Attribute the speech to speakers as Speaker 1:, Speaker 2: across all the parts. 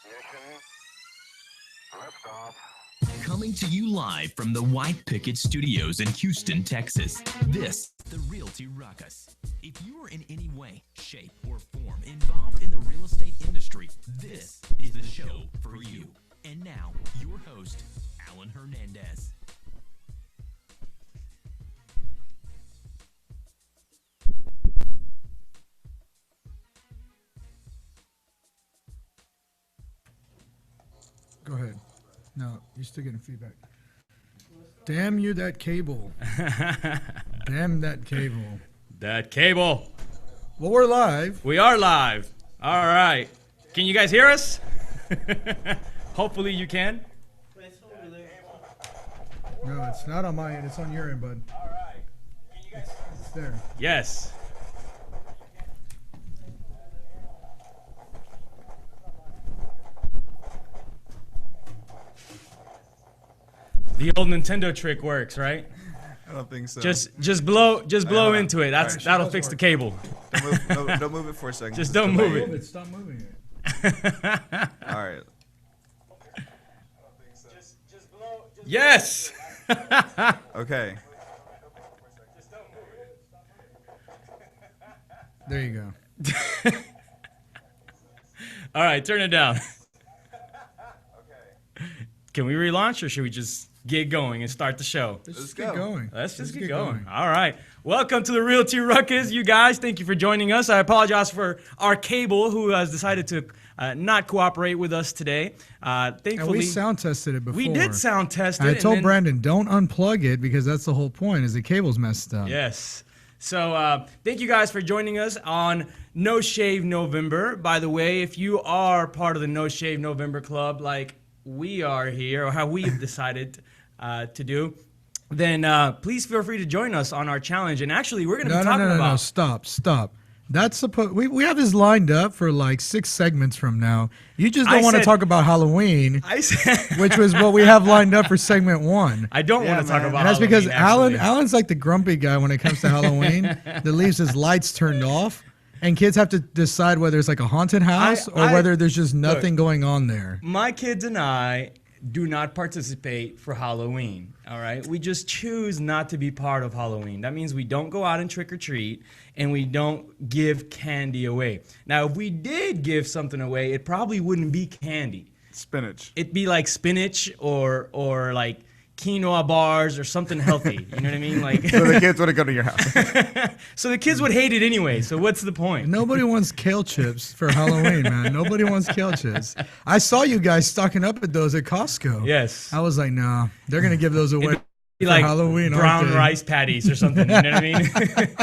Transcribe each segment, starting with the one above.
Speaker 1: Ignition. Liftoff.
Speaker 2: Coming to you live from the White Picket Studios in Houston, Texas. This, the Realty Ruckus. If you are in any way, shape, or form involved in the real estate industry, this is the show for you. And now, your host, Alan Hernandez.
Speaker 3: Go ahead. No, you're still getting feedback. Damn you, that cable. Damn that cable.
Speaker 4: That cable.
Speaker 3: Well, we're live.
Speaker 4: We are live. All right. Can you guys hear us? Hopefully you can.
Speaker 3: No, it's not on my end. It's on your end, bud.
Speaker 4: All right. Can you guys?
Speaker 3: It's there.
Speaker 4: Yes. The old Nintendo trick works, right?
Speaker 5: I don't think so.
Speaker 4: Just blow
Speaker 5: on.
Speaker 4: into it.
Speaker 5: All right.
Speaker 4: That'll fix the cable.
Speaker 5: Don't move it for a second.
Speaker 4: Just don't move it.
Speaker 3: Stop moving it.
Speaker 5: All right.
Speaker 4: Just blow. Yes.
Speaker 5: Okay.
Speaker 3: There you go.
Speaker 4: All right, turn it down. Can we relaunch or should we just get going and start the show?
Speaker 3: Let's
Speaker 5: go.
Speaker 3: get going.
Speaker 4: Let's just get going. All right. Welcome to the Realty Ruckus, you guys. Thank you for joining us. I apologize for our cable who has decided to not cooperate with us today. Thankfully,
Speaker 3: And we sound tested it before.
Speaker 4: we did sound test it.
Speaker 3: I
Speaker 4: and
Speaker 3: told
Speaker 4: then-
Speaker 3: Brandon, don't unplug it because that's the whole point is the cable's messed up.
Speaker 4: Yes. So thank you guys for joining us on No Shave November. By the way, if you are part of the No Shave November club like we are here, or how we've decided to do, then please feel free to join us on our challenge. And actually, we're going to be talking about...
Speaker 3: No, stop. That's supposed. We have this lined up for like 6 segments from now. You just don't want to talk about Halloween,
Speaker 4: I said...
Speaker 3: which was what we have lined up for segment 1.
Speaker 4: I don't want to talk
Speaker 5: man.
Speaker 4: about
Speaker 3: And that's
Speaker 4: Halloween,
Speaker 3: because
Speaker 4: actually.
Speaker 3: Alan's like the grumpy guy when it comes to Halloween that leaves his lights turned off. And kids have to decide whether it's like a haunted house or whether there's just nothing going on there.
Speaker 4: My kids and I do not participate for Halloween, all right? We just choose not to be part of Halloween. That means we don't go out and trick-or-treat, and we don't give candy away. Now, if we did give something away, it probably wouldn't be candy.
Speaker 5: Spinach.
Speaker 4: It'd be like spinach or like quinoa bars or something healthy. You know what I mean? Like,
Speaker 5: So the kids want to go to your house.
Speaker 4: so the kids would hate it anyway. So what's the point?
Speaker 3: Nobody wants kale chips for Halloween, man. Nobody wants kale chips. I saw you guys stocking up at those at Costco.
Speaker 4: Yes.
Speaker 3: I was like, nah, they're going to give those away.
Speaker 4: Be
Speaker 3: for
Speaker 4: like
Speaker 3: Halloween, aren't
Speaker 4: brown
Speaker 3: they?
Speaker 4: rice patties or something. You know what I mean?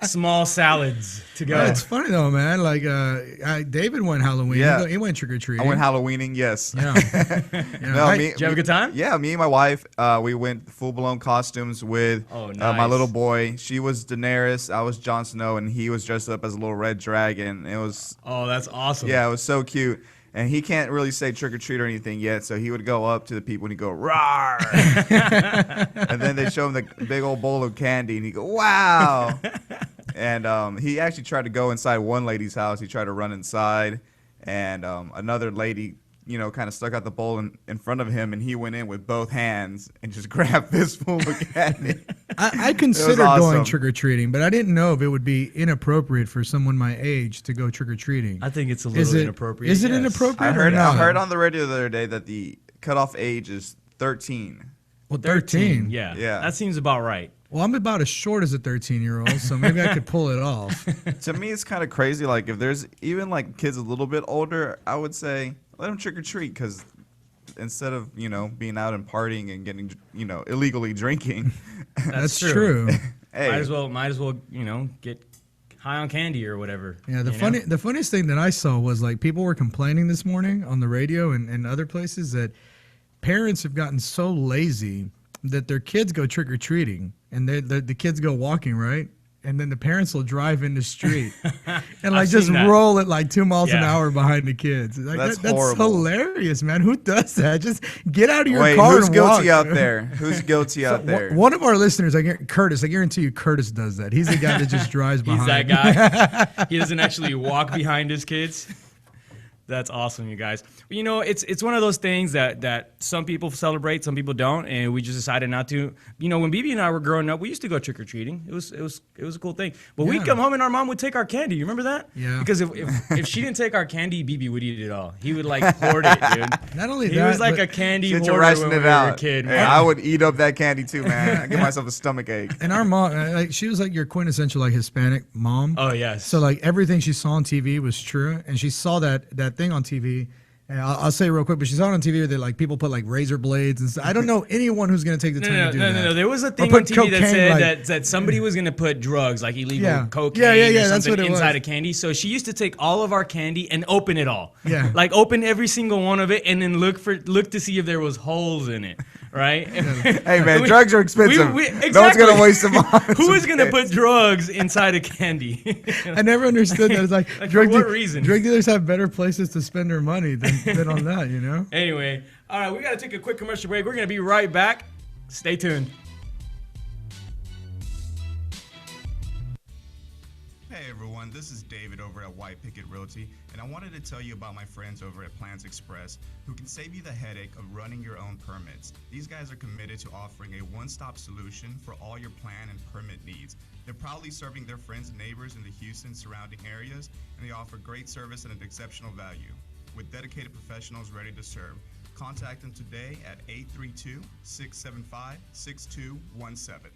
Speaker 4: Small salads to go.
Speaker 3: It's funny though, man. Like David went Halloween.
Speaker 5: Yeah.
Speaker 3: He went trick or treating.
Speaker 5: I went Halloweening, yes.
Speaker 3: Yeah.
Speaker 5: No,
Speaker 3: I-
Speaker 4: Did you have a good time?
Speaker 5: Yeah, me and my wife, we went full-blown costumes with
Speaker 4: Oh,
Speaker 5: my
Speaker 4: nice.
Speaker 5: little boy. She was Daenerys, I was Jon Snow, and he was dressed up as a little red dragon. It was,
Speaker 4: Oh, that's awesome.
Speaker 5: yeah, it was so cute. And he can't really say trick or treat or anything yet, so he would go up to the people and he'd go, "Rawr!" And then they show him the big old bowl of candy, and he go, "Wow!" And he actually tried to go inside one lady's house. He tried to run inside, and another lady, kind of stuck out the bowl in front of him, and he went in with both hands and just grabbed fistful of candy.
Speaker 3: I considered
Speaker 5: awesome.
Speaker 3: going trick or treating, but I didn't know if it would be inappropriate for someone my age to go trick or treating.
Speaker 4: I think it's a
Speaker 3: Is
Speaker 4: little
Speaker 3: it
Speaker 4: inappropriate.
Speaker 3: Is it
Speaker 4: yes.
Speaker 3: inappropriate?
Speaker 5: I heard
Speaker 3: or not?
Speaker 5: on the radio the other day that the cutoff age is 13.
Speaker 3: Well,
Speaker 4: 13.
Speaker 3: 13.
Speaker 4: Yeah.
Speaker 5: Yeah.
Speaker 4: That seems about right.
Speaker 3: Well, I'm about as short as a 13-year-old, so maybe I could pull it off.
Speaker 5: To me, it's kind of crazy. Like, if there's even like kids a little bit older, I would say let them trick or treat, because instead of being out and partying and getting illegally drinking,
Speaker 3: That's true.
Speaker 5: hey,
Speaker 4: Might as well, get high on candy or whatever.
Speaker 3: Yeah, the funniest thing that I saw was like people were complaining this morning on the radio and other places that parents have gotten so lazy that their kids go trick or treating and the kids go walking, right? And then the parents will drive in the street and like
Speaker 4: I've
Speaker 3: just
Speaker 4: seen that.
Speaker 3: roll at like 2 miles an
Speaker 4: Yeah.
Speaker 3: hour behind the kids. Like,
Speaker 5: That's
Speaker 3: that's
Speaker 5: horrible.
Speaker 3: hilarious, man. Who does that? Just get out of your
Speaker 5: wait,
Speaker 3: car
Speaker 5: who's
Speaker 3: and
Speaker 5: guilty
Speaker 3: walk.
Speaker 5: out there? Who's guilty out there?
Speaker 3: One of our listeners, Curtis, I guarantee you Curtis does that. He's the guy that just drives behind.
Speaker 4: He's that guy. He doesn't actually walk behind his kids. That's awesome, you guys. Well, you know, it's one of those things that some people celebrate, some people don't, and we just decided not to. You know, when BB and I were growing up, we used to go trick or treating. It was a cool thing. But we'd come home and our mom would take our candy. You remember that?
Speaker 3: Yeah.
Speaker 4: Because if she didn't take our candy, BB would eat it all. He would like hoard it, dude.
Speaker 3: Not only
Speaker 4: He
Speaker 3: that,
Speaker 4: was like
Speaker 3: but-
Speaker 4: a candy
Speaker 5: Get you
Speaker 4: hoarder
Speaker 5: ration
Speaker 4: when we
Speaker 5: it
Speaker 4: were a
Speaker 5: out.
Speaker 4: kid.
Speaker 5: Hey,
Speaker 4: man.
Speaker 5: I would eat up that candy too, man. I give myself a stomach ache.
Speaker 3: And our mom, like, she was like your quintessential like Hispanic mom.
Speaker 4: Oh yes.
Speaker 3: So like everything she saw on TV was true, and she saw that thing on TV. And I'll say it real quick, but she saw it on TV where they like people put like razor blades and stuff. I don't know anyone who's gonna take the time to do that.
Speaker 4: No. There was a
Speaker 3: Or
Speaker 4: thing
Speaker 3: put
Speaker 4: on TV that
Speaker 3: cocaine,
Speaker 4: said
Speaker 3: like-
Speaker 4: that somebody was gonna put drugs, like illegal
Speaker 3: Yeah.
Speaker 4: cocaine
Speaker 3: Yeah,
Speaker 4: or
Speaker 3: that's
Speaker 4: something
Speaker 3: what it
Speaker 4: inside
Speaker 3: was.
Speaker 4: of candy. So she used to take all of our candy and open it all.
Speaker 3: Yeah.
Speaker 4: Like open every single one of it and then look to see if there was holes in it. Right?
Speaker 5: Hey man, drugs are expensive. No one's
Speaker 4: exactly.
Speaker 5: gonna waste them on.
Speaker 4: Who is gonna put drugs inside of candy?
Speaker 3: I never understood that. It's like,
Speaker 4: Like,
Speaker 3: drug
Speaker 4: for what
Speaker 3: de-
Speaker 4: reason?
Speaker 3: drug dealers have better places to spend their money than on that, you know?
Speaker 4: Anyway, all right, we gotta take a quick commercial break. We're gonna be right back. Stay tuned.
Speaker 6: Hey everyone, this is David over at White Picket Realty, and I wanted to tell you about my friends over at Plans Express who can save you the headache of running your own permits. These guys are committed to offering a one-stop solution for all your plan and permit needs. They're proudly serving their friends and neighbors in the Houston surrounding areas, and they offer great service at an exceptional value. With dedicated professionals ready to serve, contact them today at 832-675-6217.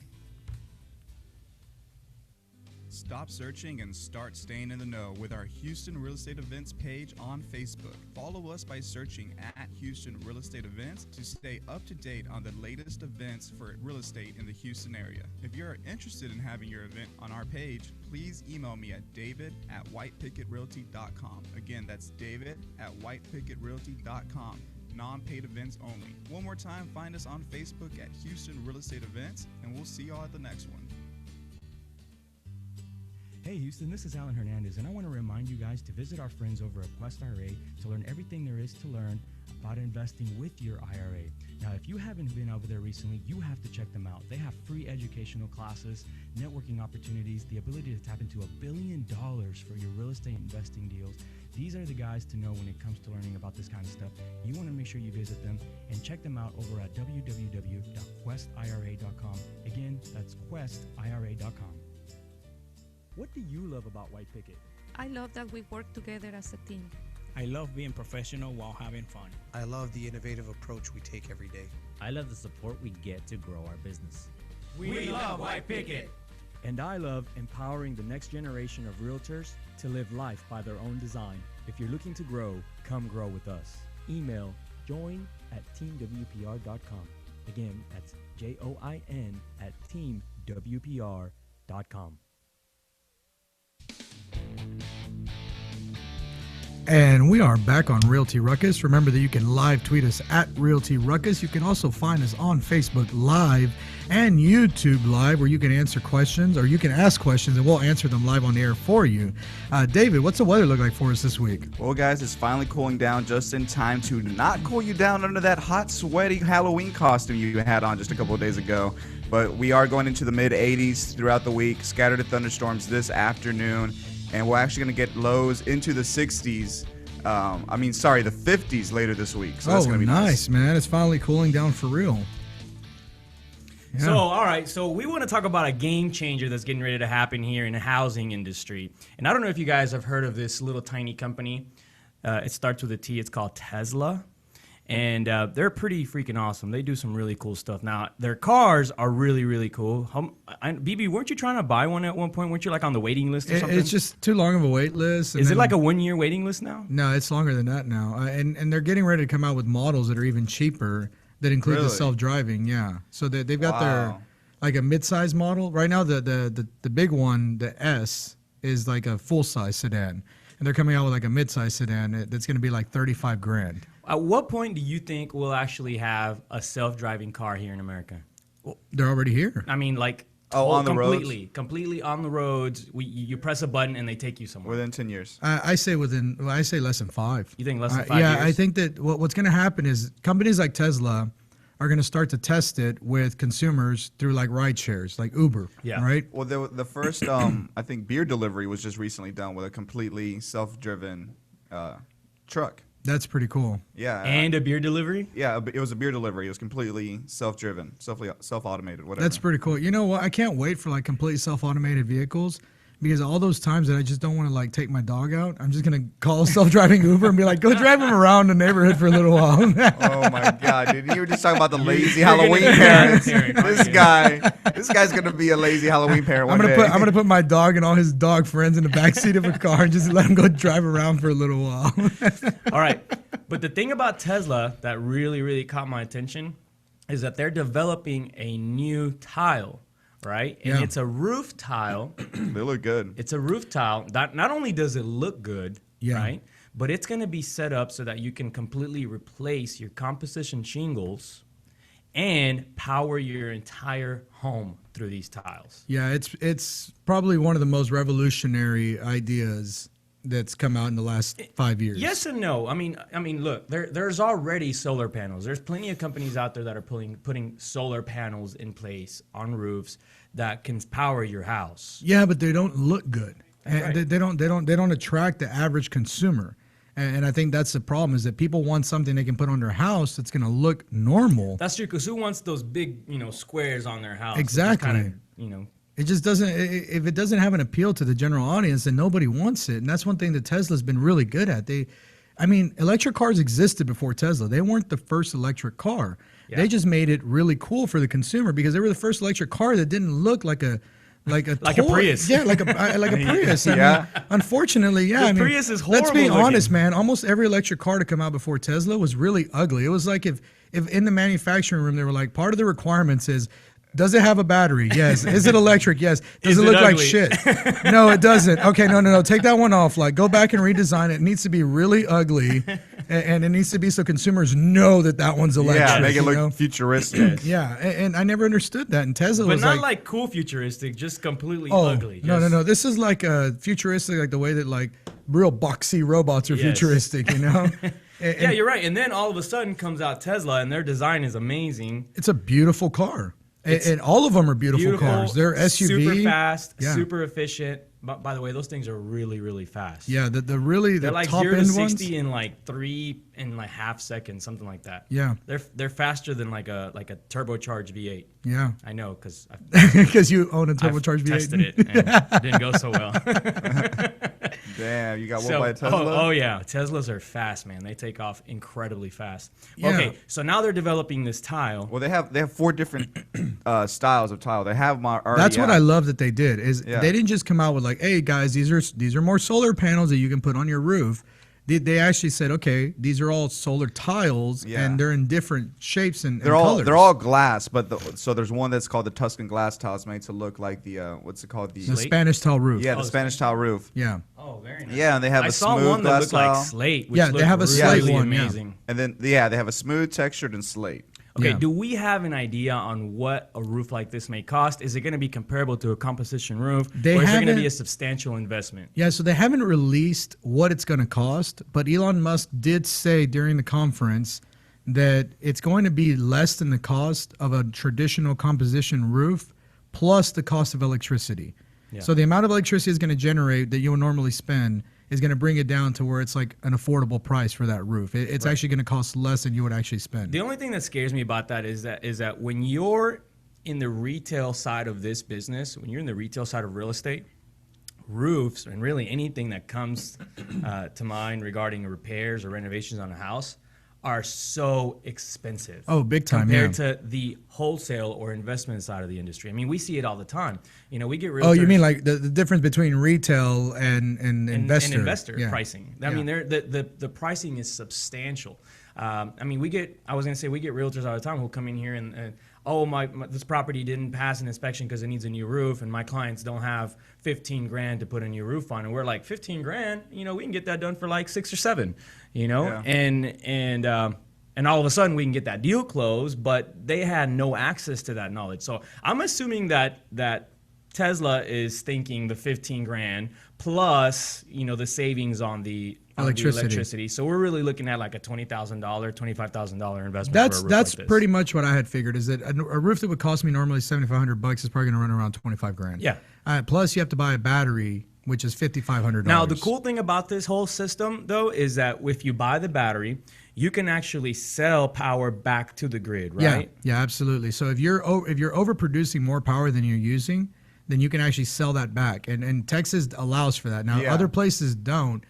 Speaker 6: Stop searching and start staying in the know with our Houston Real Estate Events page on Facebook. Follow us by searching at Houston Real Estate Events to stay up to date on the latest events for real estate in the Houston area. If you're interested in having your event on our page, please email me at david@whitepicketrealty.com. Again, that's david@whitepicketrealty.com. Non-paid events only. One more time, find us on Facebook at Houston Real Estate Events, and we'll see y'all at the next one.
Speaker 7: Hey Houston, this is Alan Hernandez, and I want to remind you guys to visit our friends over at Quest IRA to learn everything there is to learn about investing with your IRA. Now, if you haven't been over there recently, you have to check them out. They have free educational classes, networking opportunities, the ability to tap into $1 billion for your real estate investing deals. These are the guys to know when it comes to learning about this kind of stuff. You want to make sure you visit them and check them out over at www.questira.com. Again, that's questira.com. What do you love about White Picket?
Speaker 8: I love that we work together as a team.
Speaker 9: I love being professional while having fun.
Speaker 10: I love the innovative approach we take every day.
Speaker 11: I love the support we get to grow our business.
Speaker 4: We love White Picket.
Speaker 7: And I love empowering the next generation of realtors to live life by their own design. If you're looking to grow, come grow with us. Email join@teamwpr.com. Again, that's join@teamwpr.com.
Speaker 3: And we are back on Realty Ruckus. Remember that you can live tweet us at Realty Ruckus. You can also find us on Facebook Live and YouTube Live, where you can answer questions, or you can ask questions and we'll answer them live on the air for you. David, what's the weather look like for us this week?
Speaker 5: Well, guys, it's finally cooling down just in time to not cool you down under that hot, sweaty Halloween costume you had on just a couple of days ago. But we are going into the mid-80s throughout the week, scattered thunderstorms this afternoon, and we're actually going to get lows into the 60s. The 50s later this week. So that's going to be
Speaker 3: nice, man. It's finally cooling down for real. Yeah.
Speaker 4: So, all right. So we want to talk about a game changer that's getting ready to happen here in the housing industry. And I don't know if you guys have heard of this little tiny company. It starts with a T. It's called Tesla. And they're pretty freaking awesome. They do some really cool stuff. Now, their cars are really, really cool. BB, weren't you trying to buy one at one point? Weren't you like on the waiting list or something?
Speaker 3: It's just too long of a wait list.
Speaker 4: Is it like a 1 year waiting list now?
Speaker 3: No, it's longer than that now. And they're getting ready to come out with models that are even cheaper that include the self-driving. Yeah. So they've got their like a mid-size model. Right now, the big one, the S, is like a full-size sedan. And they're coming out with like a mid-size sedan that's going to be like $35,000.
Speaker 4: At what point do you think we'll actually have a self-driving car here in America?
Speaker 3: Well, they're already here.
Speaker 4: I mean, like
Speaker 5: on the roads?
Speaker 4: Completely on the roads. You press a button and they take you somewhere.
Speaker 5: Within 10 years.
Speaker 3: I say less than 5.
Speaker 4: You think less than 5 years?
Speaker 3: Yeah, I think that what's going to happen is companies like Tesla are going to start to test it with consumers through like ride shares, like Uber.
Speaker 4: Yeah.
Speaker 3: Right.
Speaker 5: Well, the first, I think, beer delivery was just recently done with a completely self-driven truck.
Speaker 3: That's pretty cool.
Speaker 5: Yeah.
Speaker 4: And a beer delivery?
Speaker 5: Yeah, it was a beer delivery. It was completely self-driven, self-automated, whatever.
Speaker 3: That's pretty cool. You know what? I can't wait for like complete self-automated vehicles because all those times that I just don't want to like take my dog out, I'm just gonna call a self-driving Uber and be like, go drive him around the neighborhood for a little while.
Speaker 5: Oh my God, dude! You were just talking about the lazy Halloween parents. This guy's gonna be a lazy Halloween parent one day.
Speaker 3: I'm gonna put my dog and all his dog friends in the backseat of a car and just let him go drive around for a little while.
Speaker 4: All right. But the thing about Tesla that really, really caught my attention is that they're developing a new tile, right? And it's a roof tile.
Speaker 5: They look good.
Speaker 4: It's a roof tile. Not only does it look good, right? But it's going to be set up so that you can completely replace your composition shingles and power your entire home through these tiles.
Speaker 3: Yeah, it's probably one of the most revolutionary ideas that's come out in the last 5 years.
Speaker 4: Yes and no. I mean, look, there's already solar panels. There's plenty of companies out there that are putting solar panels in place on roofs that can power your house.
Speaker 3: Yeah, but they don't look good.
Speaker 4: Right.
Speaker 3: They don't attract the average consumer. And I think that's the problem is that people want something they can put on their house that's going to look normal.
Speaker 4: That's true, because who wants those big, squares on their house?
Speaker 3: Exactly.
Speaker 4: Kinda,
Speaker 3: It just doesn't. If it doesn't have an appeal to the general audience, then nobody wants it. And that's one thing that Tesla's been really good at. Electric cars existed before Tesla. They weren't the first electric car. Yeah. They just made it really cool for the consumer because they were the first electric car that didn't look like a
Speaker 4: Prius.
Speaker 3: Yeah, like a Prius. I mean, unfortunately, yeah.
Speaker 4: Prius is horrible.
Speaker 3: Let's be
Speaker 4: looking.
Speaker 3: honest, man. Almost every electric car to come out before Tesla was really ugly. It was like if in the manufacturing room they were like, part of the requirements is, does it have a battery? Yes. Is it electric? Yes. Does it look like shit? No, it doesn't. Okay, no. Take that one off. Like, go back and redesign it. It needs to be really ugly, and it needs to be so consumers know that one's electric.
Speaker 5: Yeah, make it look futuristic.
Speaker 3: Yeah, and I never understood that. And Tesla was
Speaker 4: not like cool futuristic, just completely ugly.
Speaker 3: No. This is like futuristic, like the way that like real boxy robots are futuristic,
Speaker 4: Yeah, you're right. And then all of a sudden comes out Tesla, and their design is amazing.
Speaker 3: It's a beautiful car. And all of them are beautiful cars. They're SUV.
Speaker 4: Super fast, super efficient. By the way, those things are really, really fast.
Speaker 3: Yeah, they're
Speaker 4: like
Speaker 3: top
Speaker 4: 0 to
Speaker 3: end
Speaker 4: 60
Speaker 3: ones?
Speaker 4: in like 3.5 seconds, something like that.
Speaker 3: Yeah,
Speaker 4: they're faster than like a turbocharged V8.
Speaker 3: Yeah,
Speaker 4: I know because
Speaker 3: you own a turbocharged V8.
Speaker 4: Tested it and it didn't go so well.
Speaker 5: Damn, you got one by a Tesla?
Speaker 4: Oh yeah, Teslas are fast, man. They take off incredibly fast. Okay, so now they're developing this tile.
Speaker 5: Well, they have 4 different styles of tile. They have them already.
Speaker 3: That's what I love that they did. They didn't just come out with like, hey guys, these are more solar panels that you can put on your roof. They actually said, okay, these are all solar tiles, and they're in different shapes and colors.
Speaker 5: They're all glass, but so there's one that's called the Tuscan glass tile. It's made to look like the what's it called,
Speaker 3: the Spanish tile roof.
Speaker 5: Yeah, the Spanish tile roof.
Speaker 3: Yeah.
Speaker 4: Oh, very nice.
Speaker 5: Yeah, and they have
Speaker 4: I
Speaker 5: a
Speaker 4: saw
Speaker 5: smooth
Speaker 4: one that
Speaker 5: glass
Speaker 4: looked
Speaker 5: tile.
Speaker 4: like slate. Which
Speaker 3: They have a slate
Speaker 4: really
Speaker 3: one.
Speaker 4: Amazing.
Speaker 5: And then they have a smooth textured and slate.
Speaker 4: Okay, do we have an idea on what a roof like this may cost? Is it going to be comparable to a composition roof, or is it going to be a substantial investment?
Speaker 3: Yeah, so they haven't released what it's going to cost, but Elon Musk did say during the conference that it's going to be less than the cost of a traditional composition roof plus the cost of electricity. Yeah. So the amount of electricity it's going to generate that you would normally spend is going to bring it down to where it's like an affordable price for that roof. It's actually going to cost less than you would actually spend.
Speaker 4: The only thing that scares me about that is that when you're in the retail side of this business, when you're in the retail side of real estate, roofs and really anything that comes to mind regarding repairs or renovations on a house are so expensive.
Speaker 3: Oh, big time,
Speaker 4: compared to the wholesale or investment side of the industry. I mean, we see it all the time. We get realtors.
Speaker 3: Oh, you mean like the difference between retail and investor?
Speaker 4: And investor pricing. I mean, the pricing is substantial. I mean, we get realtors all the time who come in here and this property didn't pass an inspection because it needs a new roof, and my clients don't have $15,000 to put a new roof on, and we're like, $15,000, we can get that done for like 6 or 7, and all of a sudden we can get that deal closed, but they had no access to that knowledge. So I'm assuming that Tesla is thinking the $15,000 plus the savings on the electricity. So we're really looking at like a $20,000, $25,000 investment.
Speaker 3: That's like pretty much what I had figured. Is that a roof that would cost me normally $7,500 is probably going to run around $25,000.
Speaker 4: Yeah.
Speaker 3: Plus, you have to buy a battery which is $5,500.
Speaker 4: Now, the cool thing about this whole system, though, is that if you buy the battery, you can actually sell power back to the grid, right?
Speaker 3: Yeah, absolutely. So if you're overproducing more power than you're using, then you can actually sell that back. And Texas allows for that. Now, other places don't.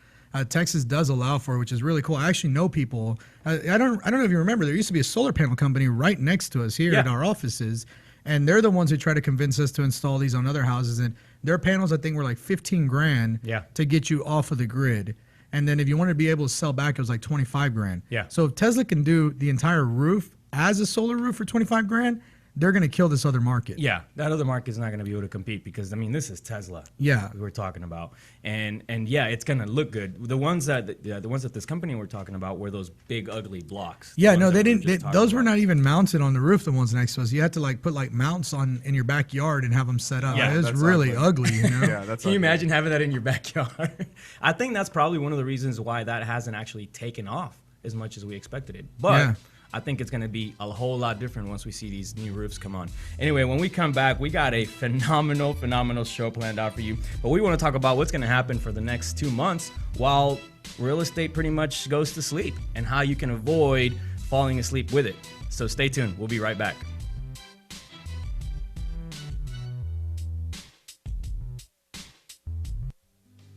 Speaker 3: Texas does allow for it, which is really cool. I actually know people. I don't know if you remember, there used to be a solar panel company right next to us here in our offices, and they're the ones who try to convince us to install these on other houses. And their panels, I think, were like 15 grand to get you off of the grid. And then if you wanted to be able to sell back, it was like 25 grand.
Speaker 4: Yeah.
Speaker 3: So if Tesla can do the entire roof as a solar roof for 25 grand, they're going to kill this other market.
Speaker 4: Yeah, that other market is not going to be able to compete because, I mean, this is Tesla.
Speaker 3: Yeah.
Speaker 4: We're talking about. And yeah, it's going to look good. The ones that this company we're talking about were those big, ugly blocks.
Speaker 3: Yeah, no, they didn't. Those were not even mounted on the roof, the ones next to us. You had to like put like mounts on in your backyard and have them set up.
Speaker 4: Yeah,
Speaker 3: it was really ugly, you know?
Speaker 5: Yeah, that's
Speaker 4: Can you imagine having that in your backyard? I think that's probably one of the reasons why that hasn't actually taken off as much as we expected it. But I think it's going to be a whole lot different once we see these new roofs come on. Anyway, when we come back, we got a phenomenal show planned out for you. But we want to talk about what's going to happen for the next 2 months while real estate pretty much goes to sleep and how you can avoid falling asleep with it. So stay tuned. We'll be right back.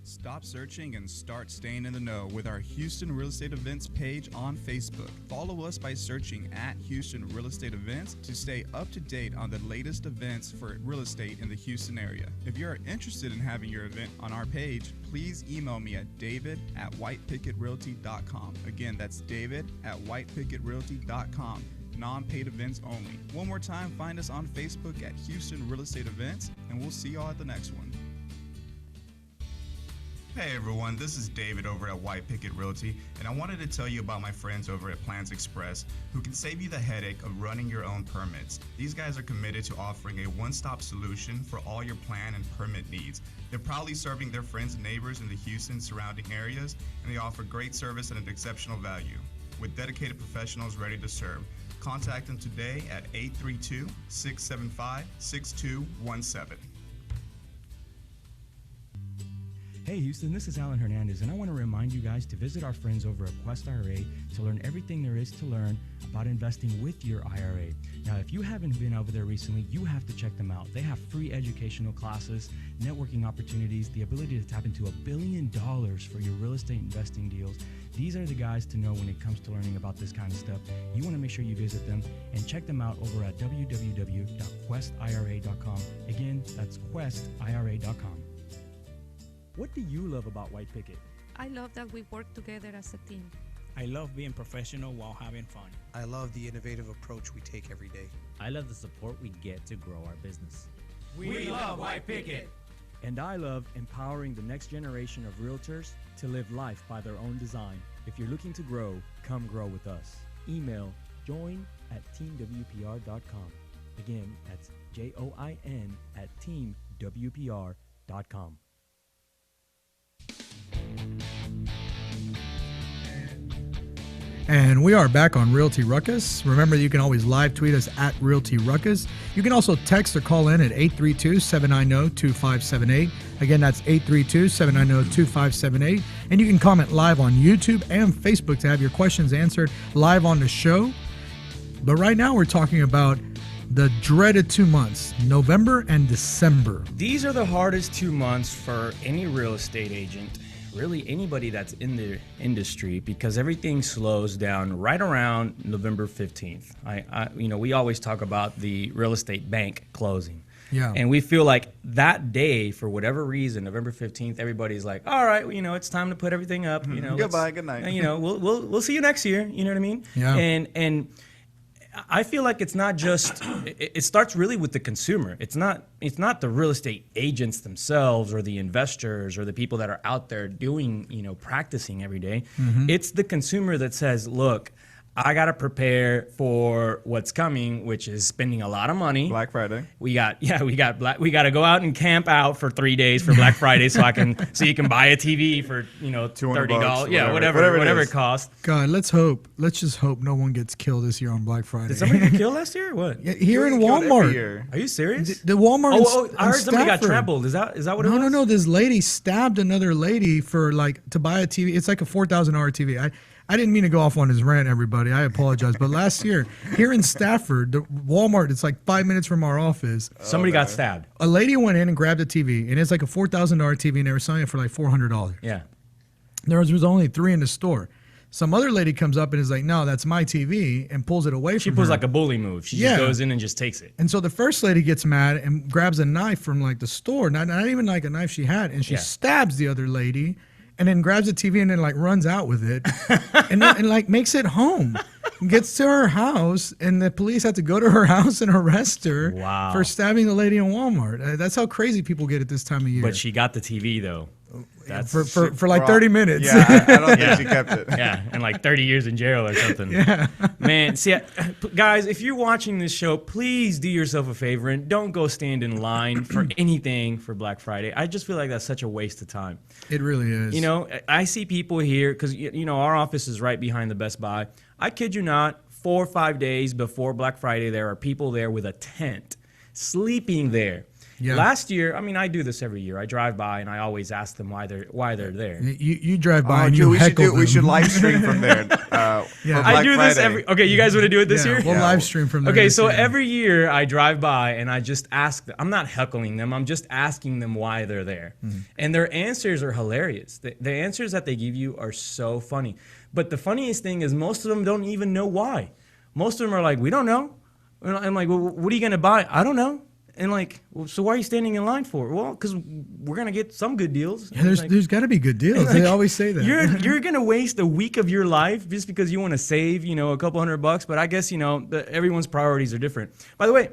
Speaker 6: Stop searching and start staying in the know with our Houston Real Estate Events page on Facebook. Follow us by searching at Houston Real Estate Events to stay up to date on the latest events for real estate in the Houston area. If you are interested in having your event on our page, please email me at david@whitepickettrealty.com. Again, that's david@whitepickettrealty.com. Non-paid events only. One more time, find us on Facebook at Houston Real Estate Events, and we'll see y'all at the next one. Hey everyone, this is David over at White Picket Realty, and I wanted to tell you about my friends over at Plans Express who can save you the headache of running your own permits. These guys are committed to offering a one-stop solution for all your plan and permit needs. They're proudly serving their friends and neighbors in the Houston surrounding areas, and they offer great service at an exceptional value. With dedicated professionals ready to serve, contact them today at 832-675-6217.
Speaker 7: Hey Houston, this is Alan Hernandez, and I want to remind you guys to visit our friends over at Quest IRA to learn everything there is to learn about investing with your IRA. Now, if you haven't been over there recently, you have to check them out. They have free educational classes, networking opportunities, the ability to tap into $1 billion for your real estate investing deals. These are the guys to know when it comes to learning about this kind of stuff. You want to make sure you visit them and check them out over at www.questira.com. Again, that's questira.com. What do you love about White Picket?
Speaker 8: I love that we work together as a team.
Speaker 9: I love being professional while having fun.
Speaker 10: I love the innovative approach we take every day.
Speaker 11: I love the support we get to grow our business.
Speaker 4: We love White Picket.
Speaker 7: And I love empowering the next generation of realtors to live life by their own design. If you're looking to grow, come grow with us. Email join@teamwpr.com. Again, that's join@teamwpr.com.
Speaker 3: And we are back on Realty Ruckus. Remember, you can always live tweet us at Realty Ruckus. You can also text or call in at 832-790-2578. Again, that's 832-790-2578. And you can comment live on YouTube and Facebook to have your questions answered live on the show. But right now, we're talking about the dreaded 2 months, November and December.
Speaker 4: These are the hardest 2 months for any real estate agent, really anybody that's in the industry, because everything slows down right around November 15th. We always talk about the real estate bank closing.
Speaker 3: Yeah.
Speaker 4: And we feel like that day, for whatever reason, November 15th, everybody's like, all right, it's time to put everything up.
Speaker 5: Goodbye, good night.
Speaker 4: We'll see you next year. You know what I mean?
Speaker 3: Yeah.
Speaker 4: And I feel like it's not just, it starts really with the consumer. It's not the real estate agents themselves or the investors or the people that are out there doing, practicing every day.
Speaker 3: Mm-hmm.
Speaker 4: It's the consumer that says, look, I gotta prepare for what's coming, which is spending a lot of money.
Speaker 5: Black Friday.
Speaker 4: We got we gotta go out and camp out for 3 days for Black Friday, so you can buy a TV for $30. Yeah, whatever it costs.
Speaker 3: God, let's just hope no one gets killed this year on Black Friday.
Speaker 4: Did somebody get killed last year? Or what?
Speaker 3: Yeah, here in Walmart.
Speaker 4: Are you serious?
Speaker 3: The Walmart.
Speaker 4: I heard somebody got
Speaker 3: Stafford.
Speaker 4: trampled. Is that what it was?
Speaker 3: No. This lady stabbed another lady for to buy a TV. It's like a $4,000 TV. I didn't mean to go off on his rant, everybody. I apologize. But last year, here in Stafford, the Walmart, it's like 5 minutes from our office.
Speaker 4: Somebody got stabbed.
Speaker 3: A lady went in and grabbed a TV, and it's like a $4,000 TV, and they were selling it for like $400.
Speaker 4: Yeah.
Speaker 3: There was only 3 in the store. Some other lady comes up and is like, no, that's my TV, and pulls it away from her.
Speaker 4: She pulls like a bully move. She just goes in and just takes it.
Speaker 3: And so the first lady gets mad and grabs a knife from like the store, not even like a knife she had, and she stabs the other lady, and then grabs the TV and then like runs out with it, and like makes it home. Gets to her house, and the police had to go to her house and arrest her for stabbing the lady in Walmart. That's how crazy people get at this time of year.
Speaker 4: But she got the TV though.
Speaker 3: That's for like 30 minutes.
Speaker 5: Yeah, I don't think she kept it.
Speaker 4: Yeah, and like 30 years in jail or something.
Speaker 3: Yeah.
Speaker 4: Man, see, guys, if you're watching this show, please do yourself a favor and don't go stand in line for anything for Black Friday. I just feel like that's such a waste of time.
Speaker 3: It really is.
Speaker 4: You know, I see people here because, our office is right behind the Best Buy. I kid you not, 4 or 5 days before Black Friday, there are people there with a tent sleeping there. Yeah. Last year, I do this every year. I drive by and I always ask them why they're there.
Speaker 3: You drive by and you heckle them.
Speaker 5: We should live stream from there.
Speaker 4: I do this every. Okay, you guys want to do it this year?
Speaker 3: We'll live stream from there.
Speaker 4: Okay, so every year I drive by and I just ask them. I'm not heckling them. I'm just asking them why they're there, and their answers are hilarious. The answers that they give you are so funny. But the funniest thing is most of them don't even know why. Most of them are like, we don't know. And I'm like, well, what are you gonna buy? I don't know. And like, well, so why are you standing in line for? Well, because we're gonna get some good deals.
Speaker 3: Yeah, there's got to be good deals. They always say that.
Speaker 4: You're gonna waste a week of your life just because you want to save, a couple $100. But I guess everyone's priorities are different. By the way,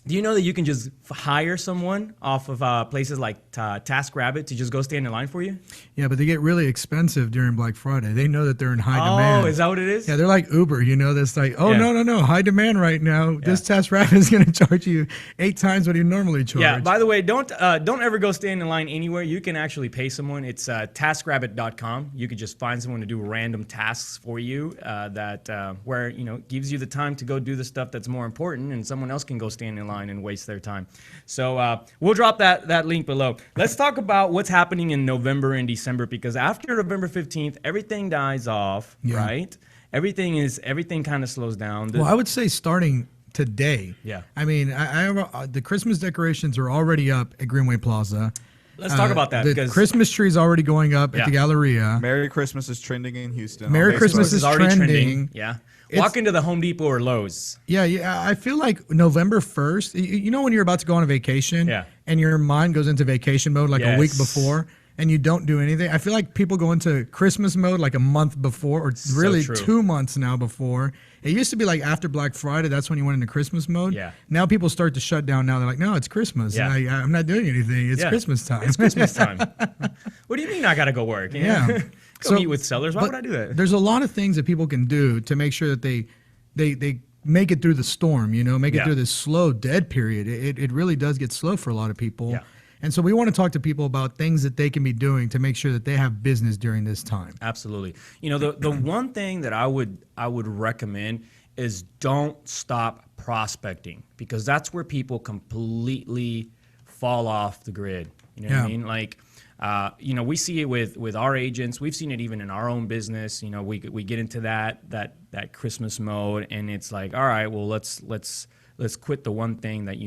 Speaker 4: do you know that you can just hire someone off of places like TaskRabbit to just go stand in line for you?
Speaker 3: Yeah, but they get really expensive during Black Friday. They know that they're in high demand.
Speaker 4: Oh, is that what it is?
Speaker 3: Yeah, they're like Uber. That's like, no, high demand right now. This TaskRabbit is going to charge you 8 times what you normally charge.
Speaker 4: Yeah. By the way, don't ever go stand in line anywhere. You can actually pay someone. It's TaskRabbit.com. You could just find someone to do random tasks for you where gives you the time to go do the stuff that's more important, and someone else can go stand in line and waste their time. So we'll drop that link below. Let's talk about what's happening in November and December, because after November 15th, everything dies off, right? Everything kind of slows down.
Speaker 3: Well, I would say starting today.
Speaker 4: Yeah.
Speaker 3: The Christmas decorations are already up at Greenway Plaza.
Speaker 4: Let's talk about that.
Speaker 3: The Christmas tree is already going up at the Galleria.
Speaker 5: Merry Christmas is trending in Houston.
Speaker 3: Merry Christmas is
Speaker 4: already
Speaker 3: trending.
Speaker 4: Yeah. Walk into the Home Depot or Lowe's.
Speaker 3: Yeah. I feel like November 1st, when you're about to go on a vacation and your mind goes into vacation mode like a week before and you don't do anything. I feel like people go into Christmas mode like a month before, or really 2 months now before. It used to be like after Black Friday, that's when you went into Christmas mode.
Speaker 4: Yeah.
Speaker 3: Now people start to shut down. Now they're like, no, it's Christmas.
Speaker 4: Yeah.
Speaker 3: I'm not doing anything. It's Christmas time.
Speaker 4: It's Christmas time. What do you mean I got to go work?
Speaker 3: Yeah.
Speaker 4: Go meet with sellers. Why would I do that?
Speaker 3: There's a lot of things that people can do to make sure that they make it through the storm, make it through this slow, dead period. It really does get slow for a lot of people.
Speaker 4: Yeah.
Speaker 3: And so we want to talk to people about things that they can be doing to make sure that they have business during this time.
Speaker 4: Absolutely. The one thing that I would recommend is don't stop prospecting, because that's where people completely fall off the grid. You know what I mean? Like, we see it with our agents. We've seen it even in our own business. We get into that Christmas mode, and it's like, all right, well, let's quit the one thing that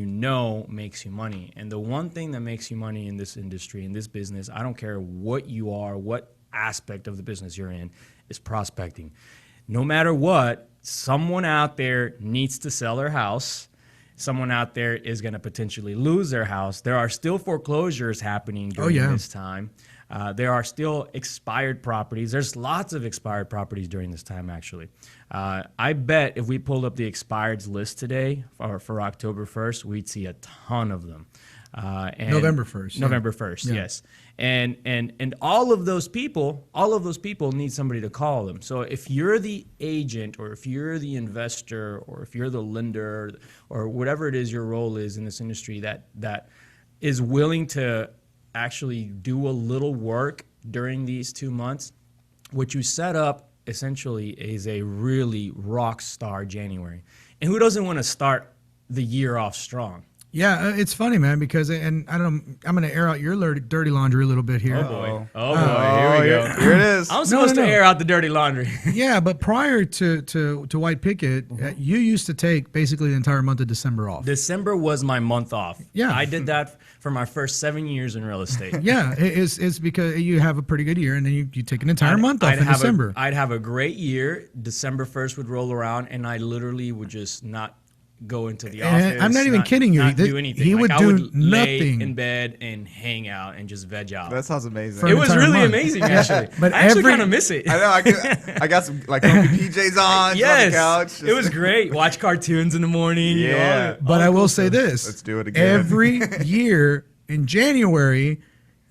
Speaker 4: makes you money. And the one thing that makes you money in this industry, in this business, I don't care what you are, what aspect of the business you're in, is prospecting. No matter what, someone out there needs to sell their house. Someone out there is going to potentially lose their house. There are still foreclosures happening during this time. There are still expired properties. There's lots of expired properties during this time, actually. I bet if we pulled up the expireds list today for October 1st, we'd see a ton of them. And
Speaker 3: November 1st.
Speaker 4: November 1st, yes. And all of those people need somebody to call them. So if you're the agent, or if you're the investor, or if you're the lender, or whatever it is your role is in this industry that is willing to actually do a little work during these 2 months, what you set up essentially is a really rock star January. And who doesn't want to start the year off strong?
Speaker 3: Yeah, it's funny, man, because I'm going to air out your dirty laundry a little bit here.
Speaker 4: Oh boy, here we go.
Speaker 5: Here it is.
Speaker 4: I'm supposed to air out the dirty laundry.
Speaker 3: Yeah, but prior to White Picket, you used to take basically the entire month of December off.
Speaker 4: December was my month off.
Speaker 3: Yeah.
Speaker 4: I did that for my first 7 years in real estate.
Speaker 3: Yeah, it's because you have a pretty good year, and then you take an entire month off in December.
Speaker 4: I'd have a great year. December 1st would roll around, and I literally would just not go into the office.
Speaker 3: I'm not even kidding you.
Speaker 4: Not do anything.
Speaker 3: He would
Speaker 4: I
Speaker 3: do
Speaker 4: would
Speaker 3: nothing
Speaker 4: lay in bed and hang out and just veg out.
Speaker 5: That sounds amazing.
Speaker 4: It was really amazing, actually.
Speaker 3: But
Speaker 4: I actually kind of miss it.
Speaker 5: I know. I got some like comfy PJs on.
Speaker 4: Yes,
Speaker 5: on the couch.
Speaker 4: it was great. Watch cartoons in the morning.
Speaker 5: Yeah.
Speaker 3: But I will say this.
Speaker 5: Let's do it again.
Speaker 3: Every year in January,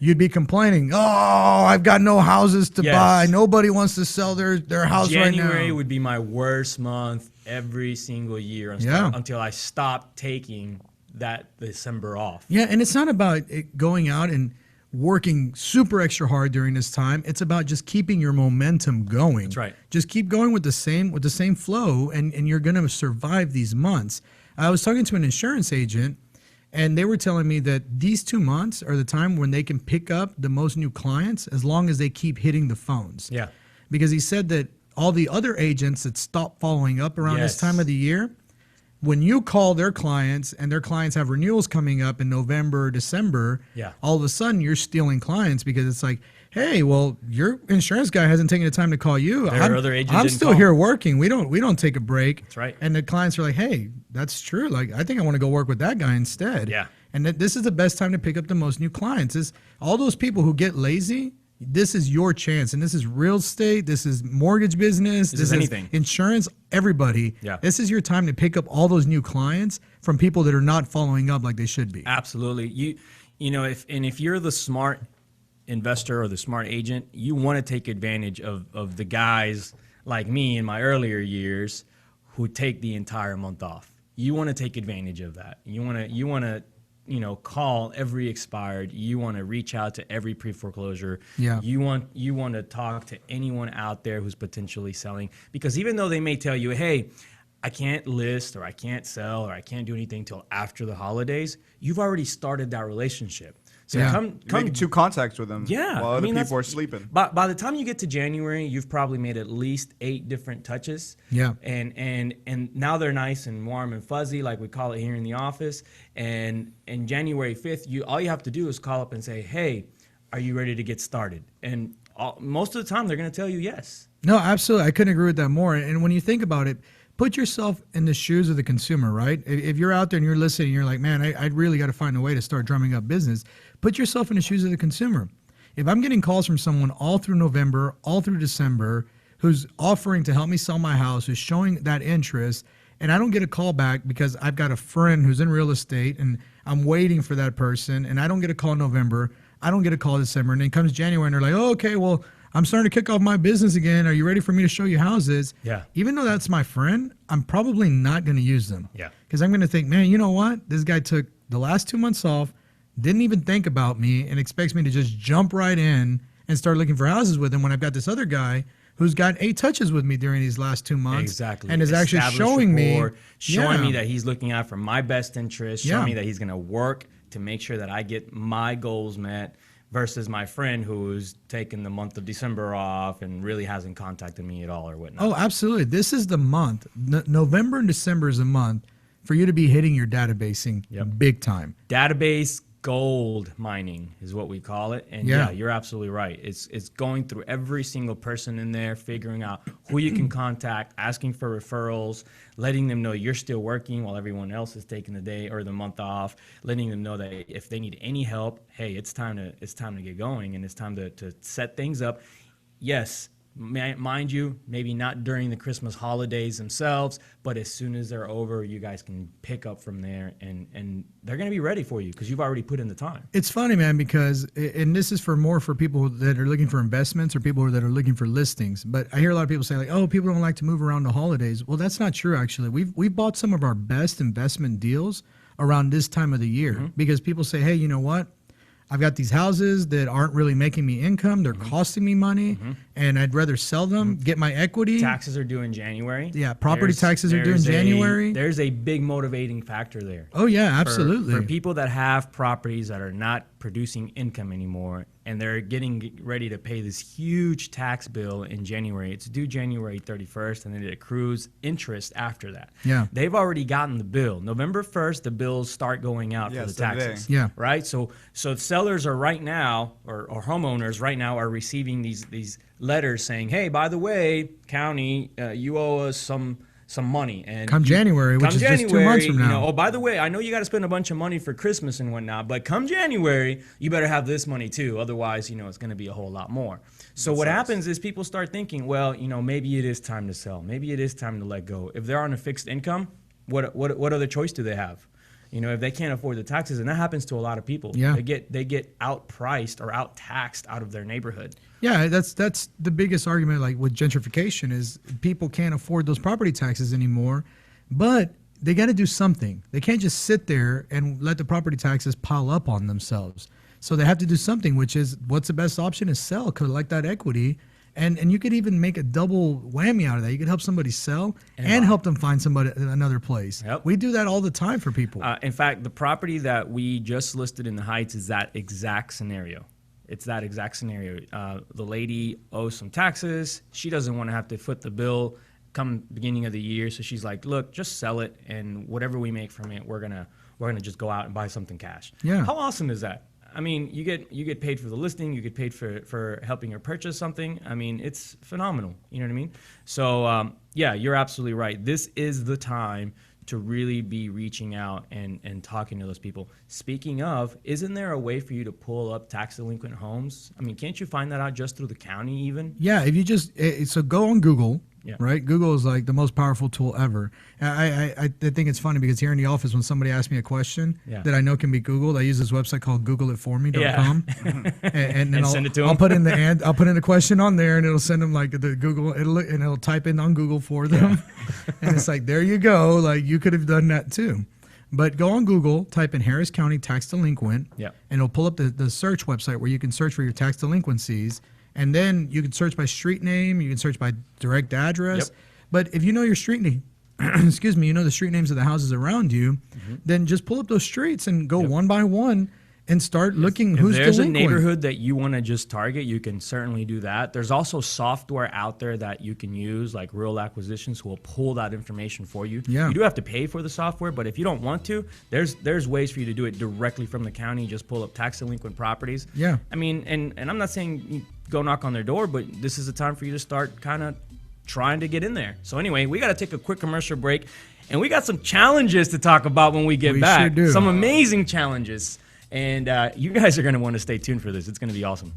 Speaker 3: you'd be complaining, oh, I've got no houses to buy. Nobody wants to sell their house right now.
Speaker 4: January would be my worst month every single year until I stopped taking that December off.
Speaker 3: Yeah, and it's not about it going out and working super extra hard during this time. It's about just keeping your momentum going.
Speaker 4: That's right.
Speaker 3: Just keep going with the same flow, and you're going to survive these months. I was talking to an insurance agent, and they were telling me that these 2 months are the time when they can pick up the most new clients as long as they keep hitting the phones.
Speaker 4: Yeah.
Speaker 3: Because he said that all the other agents that stop following up around this time of the year, when you call their clients and their clients have renewals coming up in November or December, all of a sudden you're stealing clients because it's like, hey, well, your insurance guy hasn't taken the time to call you. I'm still here working. We don't take a break.
Speaker 4: That's right.
Speaker 3: And the clients are like, hey, that's true. Like, I think I want to go work with that guy instead.
Speaker 4: Yeah.
Speaker 3: And this is the best time to pick up the most new clients. Is all those people who get lazy, this is your chance. And this is real estate. This is mortgage business. This is
Speaker 4: anything.
Speaker 3: Insurance, everybody.
Speaker 4: Yeah.
Speaker 3: This is your time to pick up all those new clients from people that are not following up like they should be.
Speaker 4: Absolutely. You know, if you're the smart investor or the smart agent, you want to take advantage of the guys like me in my earlier years who take the entire month off. You want to take advantage of that. You want to call every expired. You want to reach out to every pre-foreclosure.
Speaker 3: Yeah.
Speaker 4: You want to talk to anyone out there who's potentially selling, because even though they may tell you, hey, I can't list or I can't sell or I can't do anything till after the holidays, you've already started that relationship. So come
Speaker 5: Making 2 contacts with them.
Speaker 4: Yeah,
Speaker 5: while other people are sleeping.
Speaker 4: By the time you get to January, you've probably made at least 8 different touches.
Speaker 3: Yeah.
Speaker 4: And now they're nice and warm and fuzzy, like we call it here in the office. And January 5th, all you have to do is call up and say, hey, are you ready to get started? And most of the time, they're going to tell you yes.
Speaker 3: No, absolutely. I couldn't agree with that more. And when you think about it, put yourself in the shoes of the consumer, right? If you're out there and you're listening, you're like, man, I really got to find a way to start drumming up business. Put yourself in the shoes of the consumer. If I'm getting calls from someone all through November, all through December, who's offering to help me sell my house, who's showing that interest, and I don't get a call back because I've got a friend who's in real estate and I'm waiting for that person, and I don't get a call in November, I don't get a call in December, and then comes January and they're like, oh, okay, well, I'm starting to kick off my business again. Are you ready for me to show you houses?
Speaker 4: Yeah.
Speaker 3: Even though that's my friend, I'm probably not going to use them.
Speaker 4: Yeah.
Speaker 3: Because I'm going to think, man, you know what? This guy took the last 2 months off, didn't even think about me, and expects me to just jump right in and start looking for houses with him when I've got this other guy who's got 8 touches with me during these last 2 months.
Speaker 4: Exactly.
Speaker 3: And is actually showing me.
Speaker 4: Showing me that he's looking out for my best interest, showing me that he's going to work to make sure that I get my goals met, versus my friend who's taken the month of December off and really hasn't contacted me at all or whatnot.
Speaker 3: Oh, absolutely. This is the month. November and December is a month for you to be hitting your databasing big time.
Speaker 4: Database gold mining is what we call it. And yeah, you're absolutely right. It's going through every single person in there, figuring out who you can contact, asking for referrals, letting them know you're still working while everyone else is taking the day or the month off, letting them know that if they need any help, hey, it's time to get going, and it's time to set things up. Yes, Mind you, maybe not during the Christmas holidays themselves, but as soon as they're over, you guys can pick up from there, and they're going to be ready for you because you've already put in the time.
Speaker 3: It's funny, man, because, and this is for people that are looking for investments or people that are looking for listings. But I hear a lot of people say, like, oh, people don't like to move around the holidays. Well, that's not true, actually. We've bought some of our best investment deals around this time of the year because people say, hey, you know what? I've got these houses that aren't really making me income. They're costing me money, and I'd rather sell them, get my equity.
Speaker 4: Taxes are due in January.
Speaker 3: Yeah, property taxes are due in January.
Speaker 4: There's a big motivating factor there.
Speaker 3: Oh, yeah, absolutely.
Speaker 4: For people that have properties that are not producing income anymore, and they're getting ready to pay this huge tax bill in January. It's due January 31st, and then it accrues interest after that.
Speaker 3: Yeah.
Speaker 4: They've already gotten the bill. November 1st, the bills start going out for the taxes.
Speaker 3: Yeah.
Speaker 4: Right? So sellers are right now, or homeowners right now are receiving these letters saying, hey, by the way, county, you owe us some money. And
Speaker 3: come January, which is just 2 months from now.
Speaker 4: Oh, by the way, I know you got to spend a bunch of money for Christmas and whatnot, but come January, you better have this money too. Otherwise, it's going to be a whole lot more. So what happens is people start thinking, well, maybe it is time to sell. Maybe it is time to let go. If they're on a fixed income, what other choice do they have? If they can't afford the taxes, and that happens to a lot of people.
Speaker 3: Yeah.
Speaker 4: They get outpriced or out-taxed out of their neighborhood.
Speaker 3: Yeah, that's the biggest argument, like with gentrification, is people can't afford those property taxes anymore, but they got to do something. They can't just sit there and let the property taxes pile up on themselves. So they have to do something, which is, what's the best option is sell, collect that equity. And you could even make a double whammy out of that. You could help somebody sell and help them find another place.
Speaker 4: Yep.
Speaker 3: We do that all the time for people.
Speaker 4: In fact, the property that we just listed in the Heights is that exact scenario. It's that exact scenario. The lady owes some taxes. She doesn't want to have to foot the bill come beginning of the year. So she's like, look, just sell it, and whatever we make from it, we're gonna just go out and buy something cash.
Speaker 3: Yeah.
Speaker 4: How awesome is that? I mean, you get paid for the listing, you get paid for helping her purchase something. I mean, it's phenomenal. You know what I mean? So, yeah, you're absolutely right. This is the time to really be reaching out and talking to those people. Speaking of, isn't there a way for you to pull up tax delinquent homes? I mean, can't you find that out just through the county even?
Speaker 3: Yeah, if you just so go on Google.
Speaker 4: Yeah.
Speaker 3: Right? Google is like the most powerful tool ever. I think it's funny because here in the office, when somebody asks me a question that I know can be Googled, I use this website called googleitforme.com. and then
Speaker 4: send it to them.
Speaker 3: I'll put in the question on there, and it'll send them like the Google, and it'll type in on Google for them. And it's like, there you go. Like, you could have done that too. But go on Google, type in Harris County tax delinquent, and it'll pull up the search website where you can search for your tax delinquencies. And then you can search by street name, you can search by direct address.
Speaker 4: Yep.
Speaker 3: But if you know your street name, excuse me, you know the street names of the houses around you, then just pull up those streets and go one by one and start looking who's
Speaker 4: delinquent. If there's a
Speaker 3: delinquent.
Speaker 4: neighborhood that you want to just target, you can certainly do that. There's also software out there that you can use, like Real Acquisitions, who will pull that information for you.
Speaker 3: Yeah.
Speaker 4: You do have to pay for the software, but if you don't want to, there's ways for you to do it directly from the county. Just pull up tax delinquent properties.
Speaker 3: Yeah.
Speaker 4: I mean, and I'm not saying you go knock on their door, but this is the time for you to start kind of trying to get in there. So anyway, we got to take a quick commercial break, and we got some challenges to talk about when we get back.
Speaker 3: Sure do.
Speaker 4: Some amazing challenges. And you guys are going to want to stay tuned for this. It's going to be awesome.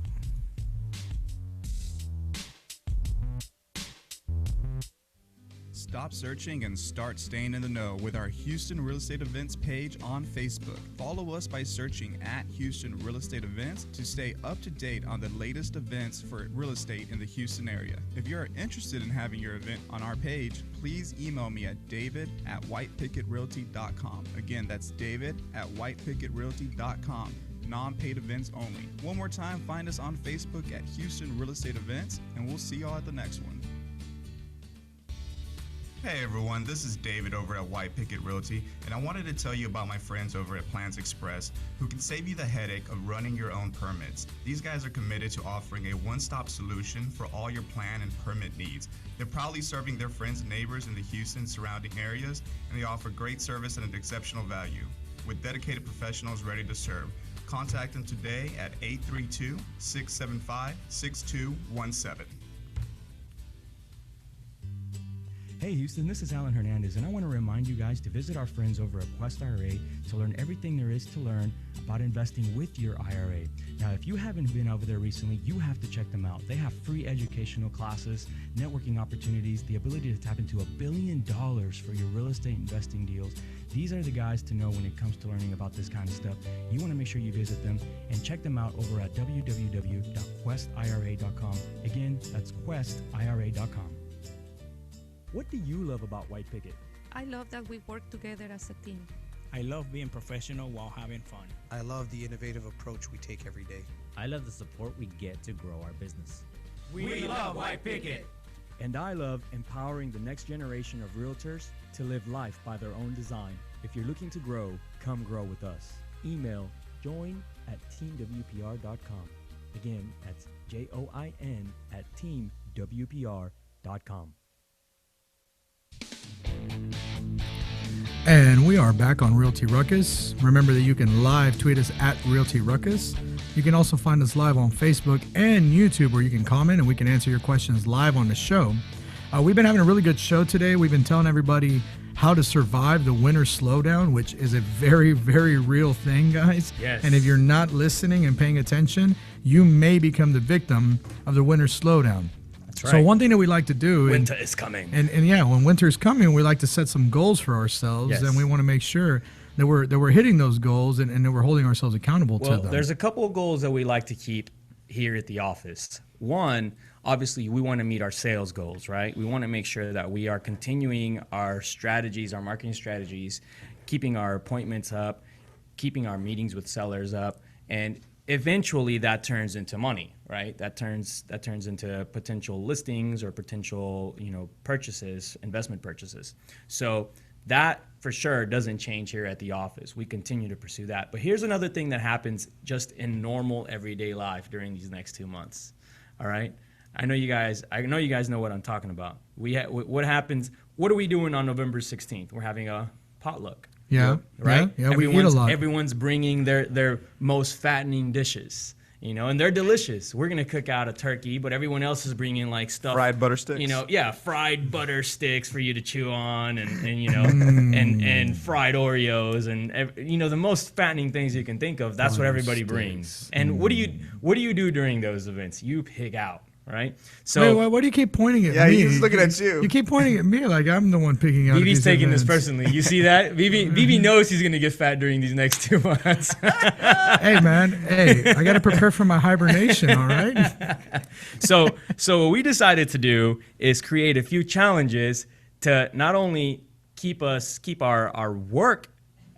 Speaker 6: Stop searching and start staying in the know with our Houston Real Estate Events page on Facebook. Follow us by searching at Houston Real Estate Events to stay up to date on the latest events for real estate in the Houston area. If you are interested in having your event on our page, please email me at david@whitepickettrealty.com. Again, that's david@whitepickettrealty.com. Non-paid events only. One more time, find us on Facebook at Houston Real Estate Events, and we'll see y'all at the next one. Hey everyone, this is David over at White Picket Realty, and I wanted to tell you about my friends over at Plans Express, who can save you the headache of running your own permits. These guys are committed to offering a one-stop solution for all your plan and permit needs. They're proudly serving their friends and neighbors in the Houston surrounding areas, and they offer great service at an exceptional value. With dedicated professionals ready to serve, contact them today at 832-675-6217.
Speaker 7: Hey Houston, this is Alan Hernandez, and I want to remind you guys to visit our friends over at Quest IRA to learn everything there is to learn about investing with your IRA. Now, if you haven't been over there recently, you have to check them out. They have free educational classes, networking opportunities, the ability to tap into $1 billion for your real estate investing deals. These are the guys to know when it comes to learning about this kind of stuff. You want to make sure you visit them and check them out over at www.questira.com. Again, that's questira.com.
Speaker 9: What do you love about White Picket?
Speaker 8: I love that we work together as a team.
Speaker 9: I love being professional while having fun.
Speaker 10: I love the innovative approach we take every day.
Speaker 11: I love the support we get to grow our business.
Speaker 4: We love White Picket.
Speaker 7: And I love empowering the next generation of realtors to live life by their own design. If you're looking to grow, come grow with us. Email join@teamwpr.com. Again, that's join@teamwpr.com.
Speaker 3: And we are back on Realty Ruckus. Remember that you can live tweet us at Realty Ruckus. You can also find us live on Facebook and YouTube, where you can comment and we can answer your questions live on the show. We've been having a really good show today. We've been telling everybody how to survive the winter slowdown, which is a very, very real thing, guys.
Speaker 4: Yes.
Speaker 3: And if you're not listening and paying attention, you may become the victim of the winter slowdown.
Speaker 4: That's
Speaker 3: So
Speaker 4: right.
Speaker 3: one thing that we like to do,
Speaker 4: Winter is coming.
Speaker 3: and yeah, when winter is coming, we like to set some goals for ourselves,
Speaker 4: Yes.
Speaker 3: and we want to make sure that we're hitting those goals and that we're holding ourselves accountable
Speaker 4: Well,
Speaker 3: to them.
Speaker 4: there's a couple of goals that we like to keep here at the office. One, obviously, we want to meet our sales goals, right? We want to make sure that we are continuing our strategies, our marketing strategies, keeping our appointments up, keeping our meetings with sellers up, and eventually that turns into money, right? That turns into potential listings or potential, purchases, investment purchases. So that for sure doesn't change here at the office. We continue to pursue that. But here's another thing that happens just in normal everyday life during these next 2 months. All right? I know you guys know what I'm talking about. What happens? What are we doing on November 16th? We're having a potluck.
Speaker 3: Yeah,
Speaker 4: Right?
Speaker 3: yeah, we eat a lot.
Speaker 4: Everyone's bringing their most fattening dishes, and they're delicious. We're going to cook out a turkey, but everyone else is bringing like stuff.
Speaker 5: Fried butter sticks.
Speaker 4: Fried butter sticks for you to chew on and fried Oreos and the most fattening things you can think of. That's what everybody brings. And what do you do during those events? You pig out. Right. So
Speaker 3: Wait, why do you keep pointing at me?
Speaker 5: Yeah, he's looking at you.
Speaker 3: You keep pointing at me like I'm the one picking out.
Speaker 4: BB's
Speaker 3: these
Speaker 4: taking this
Speaker 3: events.
Speaker 4: personally. You see that? BB knows he's gonna get fat during these next 2 months.
Speaker 3: Hey man, I got to prepare for my hibernation. All right.
Speaker 4: So what we decided to do is create a few challenges to not only keep our work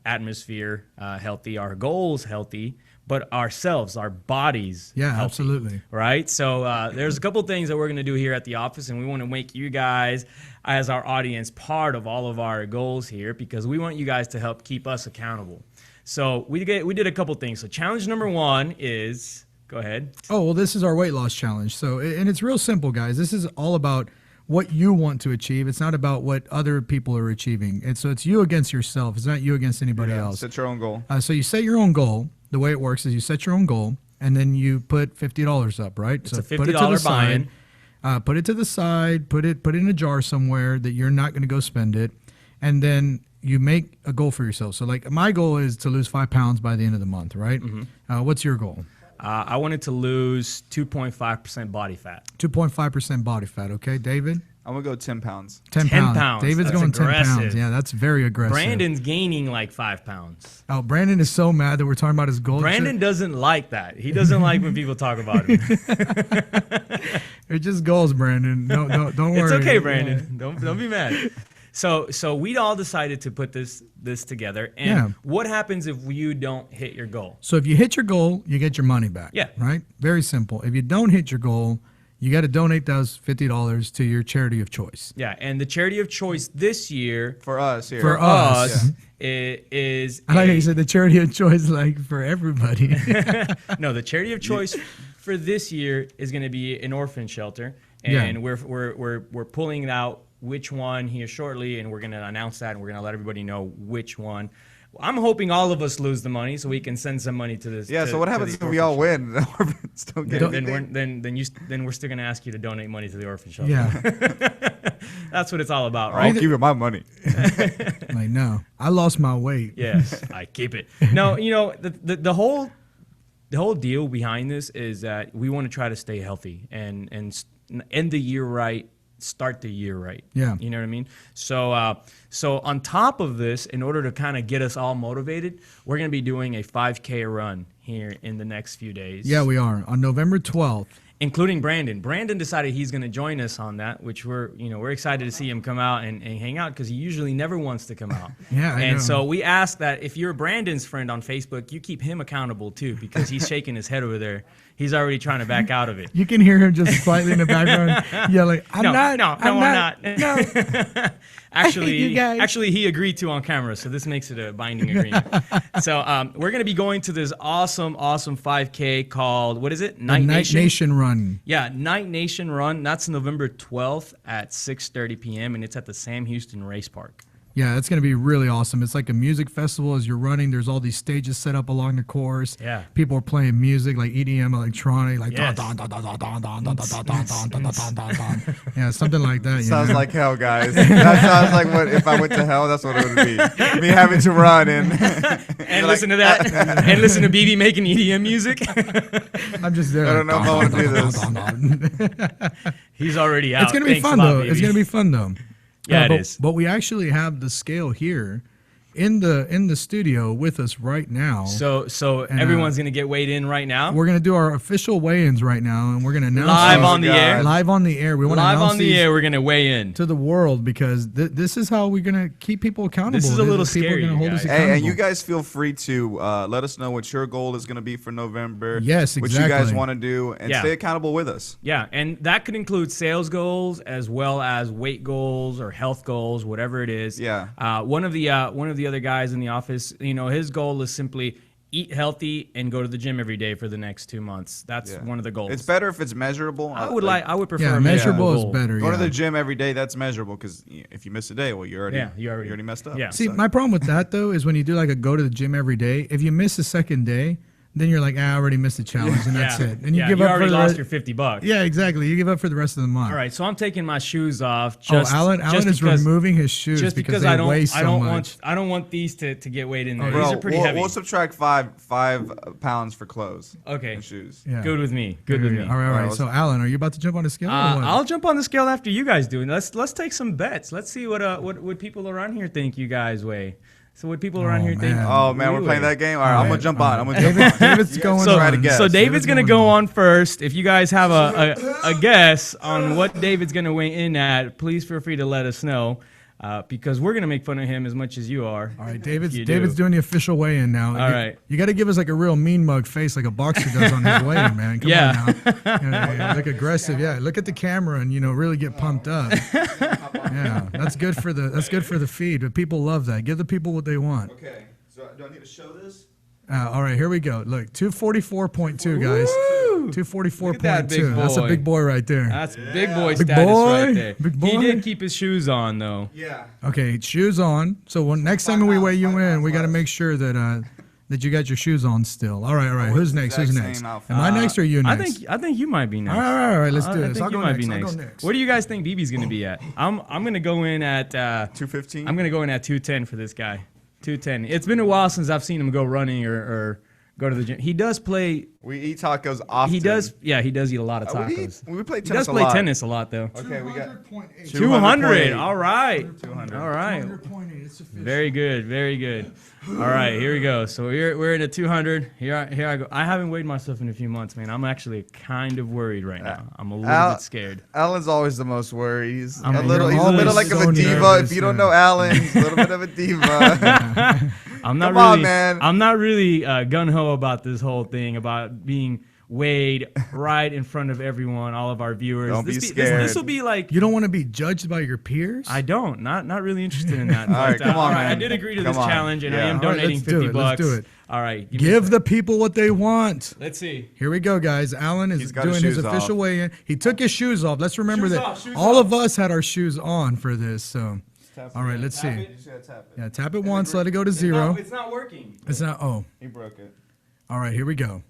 Speaker 4: atmosphere healthy, our goals healthy, but ourselves, our bodies
Speaker 3: Yeah,
Speaker 4: healthy,
Speaker 3: absolutely.
Speaker 4: right? So there's a couple things that we're going to do here at the office, and we want to make you guys, as our audience, part of all of our goals here, because we want you guys to help keep us accountable. So we did a couple things. So challenge number 1 is, go ahead.
Speaker 3: Oh, well, this is our weight loss challenge. So, and it's real simple, guys. This is all about what you want to achieve. It's not about what other people are achieving. It's you against yourself. It's not you against anybody else.
Speaker 5: Set your own goal.
Speaker 3: So you set your own goal. The way it works is you set your own goal, and then you put $50 up, right?
Speaker 4: It's
Speaker 3: so
Speaker 4: a $50
Speaker 3: put it to the
Speaker 4: buy-in.
Speaker 3: side. Put it to the side. Put it in a jar somewhere that you're not going to go spend it, and then you make a goal for yourself. So like my goal is to lose 5 pounds by the end of the month, right?
Speaker 4: Mm-hmm.
Speaker 3: What's your goal?
Speaker 4: I wanted to lose 2.5% body fat.
Speaker 3: 2.5% body fat. Okay, David.
Speaker 5: I'm gonna go 10 pounds.
Speaker 3: 10 pounds. David's
Speaker 4: That's
Speaker 3: going 10
Speaker 4: aggressive.
Speaker 3: pounds. Yeah, that's very aggressive.
Speaker 4: Brandon's gaining like 5 pounds.
Speaker 3: Oh, Brandon is so mad that we're talking about his goal.
Speaker 4: Brandon doesn't like that. He doesn't like when people talk about him.
Speaker 3: It's just goals, Brandon. Don't worry.
Speaker 4: It's okay, Brandon. Don't be mad. So we all decided to put this together. And
Speaker 3: Yeah.
Speaker 4: what happens if you don't hit your goal?
Speaker 3: So if you hit your goal, you get your money back.
Speaker 4: Yeah.
Speaker 3: Right? Very simple. If you don't hit your goal, you got to donate those $50 to your charity of choice.
Speaker 4: Yeah, and the charity of choice this year
Speaker 5: For us here.
Speaker 3: For us.
Speaker 4: is
Speaker 3: I like how you said the charity of choice, like for everybody.
Speaker 4: no, the charity of choice for this year is going to be an orphan shelter, and we're pulling out which one here shortly, and we're going to announce that, and we're going to let everybody know which one. I'm hoping all of us lose the money so we can send some money to this.
Speaker 5: Yeah. So what happens if we all win? Still get
Speaker 4: Then we're still going to ask you to donate money to the orphan shelter.
Speaker 3: Yeah.
Speaker 4: That's what it's all about,
Speaker 5: I'll
Speaker 4: right?
Speaker 5: give you my money.
Speaker 3: Like, no, I lost my weight.
Speaker 4: Yes, I keep it. No, the whole the whole deal behind this is that we want to try to stay healthy and end the year right, start the year right.
Speaker 3: Yeah.
Speaker 4: You know what I mean? So so on top of this, in order to kind of get us all motivated, we're going to be doing a 5K run here in the next few days.
Speaker 3: Yeah, we are on November 12th.
Speaker 4: Including Brandon. Brandon decided he's going to join us on that, which we're excited to see him come out and hang out because he usually never wants to come out.
Speaker 3: Yeah, I know.
Speaker 4: And so we ask that if you're Brandon's friend on Facebook, you keep him accountable too because he's shaking his head over there. He's already trying to back out of it.
Speaker 3: You can hear him just slightly in the background yelling, I'm not.
Speaker 4: No. Actually,
Speaker 3: you guys.
Speaker 4: actually, he agreed to on camera, so this makes it a binding agreement. So we're going to be going to this awesome 5K called, what is it?
Speaker 3: Night Nation Run.
Speaker 4: Yeah, Night Nation Run. That's November 12th at 6:30 p.m., and it's at the Sam Houston Race Park.
Speaker 3: Yeah, it's going to be really awesome. It's like a music festival as you're running. There's all these stages set up along the course.
Speaker 4: Yeah.
Speaker 3: People are playing music like EDM, electronic, like
Speaker 4: Yes.
Speaker 3: yeah, something like that.
Speaker 5: Sounds like hell, guys. That sounds like what if I went to hell. That's what it would be. Me having to run and
Speaker 4: Listen to that, and listen to BB making EDM music.
Speaker 3: I'm just there.
Speaker 5: I don't know if I want to do this.
Speaker 4: He's already out.
Speaker 3: It's going to be
Speaker 4: Thanks
Speaker 3: fun,
Speaker 4: a lot,
Speaker 3: though.
Speaker 4: baby.
Speaker 3: It's going to be fun, though.
Speaker 4: Yeah, it
Speaker 3: but,
Speaker 4: is.
Speaker 3: But we actually have the scale here in the studio with us right now.
Speaker 4: So
Speaker 3: And,
Speaker 4: everyone's going to get weighed in right now.
Speaker 3: We're going to do our official weigh-ins right now, and we're going to announce
Speaker 4: Live
Speaker 3: these-
Speaker 4: on the air.
Speaker 3: Live on the air. We want to
Speaker 4: Live
Speaker 3: announce
Speaker 4: on the
Speaker 3: these
Speaker 4: air, we're going to weigh in.
Speaker 3: to the world because this is how we're going to keep people accountable.
Speaker 4: This is a little
Speaker 3: People are
Speaker 4: scary,
Speaker 3: gonna
Speaker 4: you
Speaker 3: hold us
Speaker 4: guys.
Speaker 3: accountable.
Speaker 5: Hey, and you guys feel free to let us know what your goal is going to be for November.
Speaker 3: Yes,
Speaker 5: What you guys
Speaker 3: exactly.
Speaker 5: want to do, and
Speaker 4: Yeah.
Speaker 5: stay accountable with us.
Speaker 4: Yeah, and that could include sales goals as well as weight goals or health goals, whatever it is.
Speaker 5: Yeah.
Speaker 4: One of the other guys in the office, his goal is simply eat healthy and go to the gym every day for the next 2 months. That's
Speaker 5: Yeah.
Speaker 4: one of the goals.
Speaker 5: It's better if it's measurable.
Speaker 4: I would prefer
Speaker 3: Yeah,
Speaker 4: a
Speaker 3: measurable is
Speaker 4: goal.
Speaker 3: better.
Speaker 5: Go to
Speaker 3: yeah.
Speaker 5: the gym every day. That's measurable because if you miss a day, well, you already messed up.
Speaker 4: Yeah.
Speaker 3: See,
Speaker 5: So-
Speaker 3: my problem with that though is when you do like a go to the gym every day. If you miss the second day, then you're like, I already missed the challenge, and that's it. And you give up
Speaker 4: already
Speaker 3: for the
Speaker 4: lost
Speaker 3: rest-
Speaker 4: your $50.
Speaker 3: Yeah, exactly. You give up for the rest of the month.
Speaker 4: All right, so I'm taking my shoes off.
Speaker 3: Oh, Alan is removing his shoes
Speaker 4: just
Speaker 3: because
Speaker 4: I
Speaker 3: they
Speaker 4: don't
Speaker 3: weigh so much.
Speaker 4: I don't want these to get weighed in there.
Speaker 5: Bro,
Speaker 4: These are pretty
Speaker 5: we'll,
Speaker 4: heavy.
Speaker 5: we'll subtract five pounds for clothes.
Speaker 4: Okay.
Speaker 5: And shoes.
Speaker 3: Yeah.
Speaker 4: Good with me. Good with me.
Speaker 3: All right. So, Alan, are you about to jump on the scale? or what?
Speaker 4: I'll jump on the scale after you guys do. Let's take some bets. Let's see what people around here think you guys weigh. So what people around here think.
Speaker 5: Oh man, we're
Speaker 4: we
Speaker 5: playing
Speaker 4: weigh.
Speaker 5: that game. All right, I'm gonna jump on. I'm gonna jump on.
Speaker 3: David's going
Speaker 5: So-
Speaker 3: on.
Speaker 5: try to guess.
Speaker 4: So David's gonna
Speaker 3: going
Speaker 4: go on first. If you guys have a guess on what David's gonna weigh in at, please feel free to let us know, because we're gonna make fun of him as much as you are.
Speaker 3: All right, David's
Speaker 4: You
Speaker 3: David's
Speaker 4: do.
Speaker 3: doing the official weigh-in now.
Speaker 4: All right.
Speaker 3: You got to give us like a real mean mug face, like a boxer does on his weigh-in, man. Come
Speaker 4: Yeah.
Speaker 3: on now. Yeah, look aggressive. Yeah, look at the camera and really get pumped up. Yeah, that's good for the feed. But people love that. Give the people what they want.
Speaker 5: Okay. So do I need to show this?
Speaker 3: All right, here we go. Look, 244.2, guys.
Speaker 4: Woo!
Speaker 3: 244.2.
Speaker 4: Look at that big
Speaker 3: That's a
Speaker 4: boy.
Speaker 3: big boy right there.
Speaker 4: That's big boy
Speaker 3: Big
Speaker 4: status
Speaker 3: boy.
Speaker 4: right there.
Speaker 3: Big
Speaker 4: He
Speaker 3: boy.
Speaker 4: did keep his shoes on though.
Speaker 5: Yeah.
Speaker 3: Okay, shoes on. So when next time we weigh you in, we got to make sure that that you got your shoes on still. All right. Who's next? Who's
Speaker 5: exact
Speaker 3: next?
Speaker 5: same outfit.
Speaker 3: Am I next or you next?
Speaker 4: I think you might be next.
Speaker 3: All right. Let's do
Speaker 4: I
Speaker 3: this.
Speaker 4: think
Speaker 3: I'll
Speaker 4: you
Speaker 3: go
Speaker 4: might
Speaker 3: next.
Speaker 4: be
Speaker 3: I'll
Speaker 4: next.
Speaker 3: go next.
Speaker 4: What do you guys think BB's gonna be at? I'm gonna go in at
Speaker 5: 215.
Speaker 4: I'm gonna go in at 210 for this guy. 210. It's been a while since I've seen him go running or go to the gym. He does play.
Speaker 5: We eat tacos often.
Speaker 4: He does. Yeah, he does eat a lot of
Speaker 5: We
Speaker 4: tacos.
Speaker 5: play
Speaker 4: He
Speaker 5: tennis
Speaker 4: does play
Speaker 5: a lot.
Speaker 4: tennis a lot though.
Speaker 5: Okay, we got
Speaker 4: 200. All right.
Speaker 5: 200.
Speaker 4: All right. Very good. Very good. All right, here we go. So we're in a 200. Here I go. I haven't weighed myself in a few months, man. I'm actually kind of worried right now. I'm a little bit scared.
Speaker 5: Alan's always the most worried. He's
Speaker 4: I'm
Speaker 5: a little. He's a
Speaker 3: always
Speaker 5: little like of
Speaker 3: so
Speaker 5: a diva.
Speaker 3: nervous,
Speaker 5: If you don't
Speaker 3: yeah.
Speaker 5: know Alan, he's a little bit of a diva.
Speaker 4: I'm not
Speaker 5: Come on,
Speaker 4: really,
Speaker 5: man.
Speaker 4: I'm not really gung ho about this whole thing about being weighed right in front of everyone, all of our viewers.
Speaker 5: Don't be
Speaker 4: This
Speaker 5: scared.
Speaker 4: This will be like.
Speaker 3: You don't want to be judged by your peers?
Speaker 4: I don't. Not really interested in that.
Speaker 5: All right,
Speaker 4: But,
Speaker 5: come on,
Speaker 4: all right, I
Speaker 5: man.
Speaker 4: did agree to
Speaker 5: Come
Speaker 4: this
Speaker 5: on.
Speaker 4: challenge, and I
Speaker 5: Yeah.
Speaker 4: am
Speaker 3: All right,
Speaker 4: donating
Speaker 3: let's do
Speaker 4: 50
Speaker 3: it,
Speaker 4: bucks.
Speaker 3: let's do it.
Speaker 4: All right. give me a
Speaker 3: Give
Speaker 4: sec.
Speaker 3: the people what they want.
Speaker 4: Let's see.
Speaker 3: Here we go, guys. Alan is
Speaker 5: He's got his
Speaker 3: doing his
Speaker 5: shoes
Speaker 3: official
Speaker 5: off.
Speaker 3: weigh-in. He took his shoes off. Let's remember
Speaker 4: Shoes
Speaker 3: that
Speaker 4: off, shoes
Speaker 3: all
Speaker 4: off.
Speaker 3: of us had our shoes on for this. So, all right, let's see. Yeah, tap it once. Let it go to zero.
Speaker 4: It's not working.
Speaker 3: It's not. Oh,
Speaker 5: He broke it.
Speaker 3: all right. Here we go.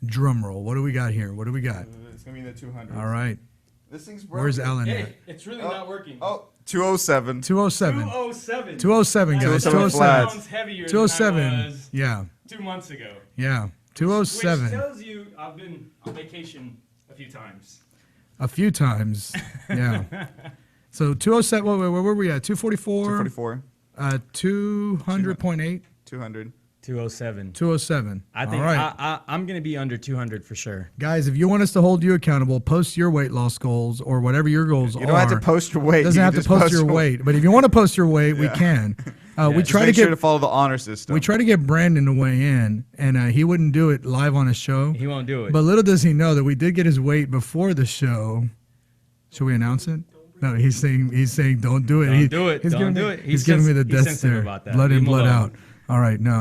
Speaker 3: Drum roll. What do we got here? What do we got?
Speaker 5: It's gonna be in the 200.
Speaker 3: All right.
Speaker 5: This thing's broken.
Speaker 3: Where's Alan at?
Speaker 4: Hey, it's really not working.
Speaker 5: Oh, 207.
Speaker 3: 207.
Speaker 4: 207.
Speaker 3: 207, guys.
Speaker 5: 207
Speaker 3: 207.
Speaker 5: flats.
Speaker 4: Pounds heavier
Speaker 3: 207.
Speaker 4: than I was
Speaker 3: Yeah.
Speaker 4: 2 months ago.
Speaker 3: Yeah. 207.
Speaker 4: Which tells you I've been on vacation a few times.
Speaker 3: A few times. Yeah. So 207, where were we at? 244?
Speaker 5: 244.
Speaker 3: 200.8?
Speaker 5: 200.
Speaker 4: 207.
Speaker 3: 207.
Speaker 4: I think
Speaker 3: All right.
Speaker 4: I'm going to be under 200 for sure.
Speaker 3: Guys, if you want us to hold you accountable, post your weight loss goals or whatever your goals are.
Speaker 5: You don't have to post your weight.
Speaker 3: Doesn't
Speaker 5: You
Speaker 3: have
Speaker 5: can
Speaker 3: to
Speaker 5: just
Speaker 3: post your weight. But if you want to post your weight, we can. We
Speaker 5: Just
Speaker 3: try to
Speaker 5: make
Speaker 3: get
Speaker 5: sure to follow the honor system.
Speaker 3: We try to get Brandon to weigh in, and he wouldn't do it live on a show.
Speaker 4: He won't do it.
Speaker 3: But little does he know that we did get his weight before the show. Should we announce it? No, he's saying don't do it.
Speaker 4: Don't do it.
Speaker 3: He's
Speaker 4: Don't
Speaker 3: giving
Speaker 4: do
Speaker 3: me,
Speaker 4: it.
Speaker 3: He's giving me the
Speaker 4: He's
Speaker 3: death
Speaker 4: sensitive
Speaker 3: stare.
Speaker 4: about that.
Speaker 3: Blood
Speaker 4: Leave
Speaker 3: in,
Speaker 4: him
Speaker 3: blood
Speaker 4: alone.
Speaker 3: out. All right, no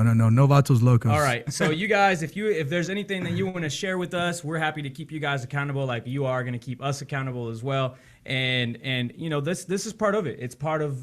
Speaker 3: vatos locos.
Speaker 4: All right, so you guys, if there's anything that you want to share with us, we're happy to keep you guys accountable, like you are going to keep us accountable as well. And this is part of it. It's part of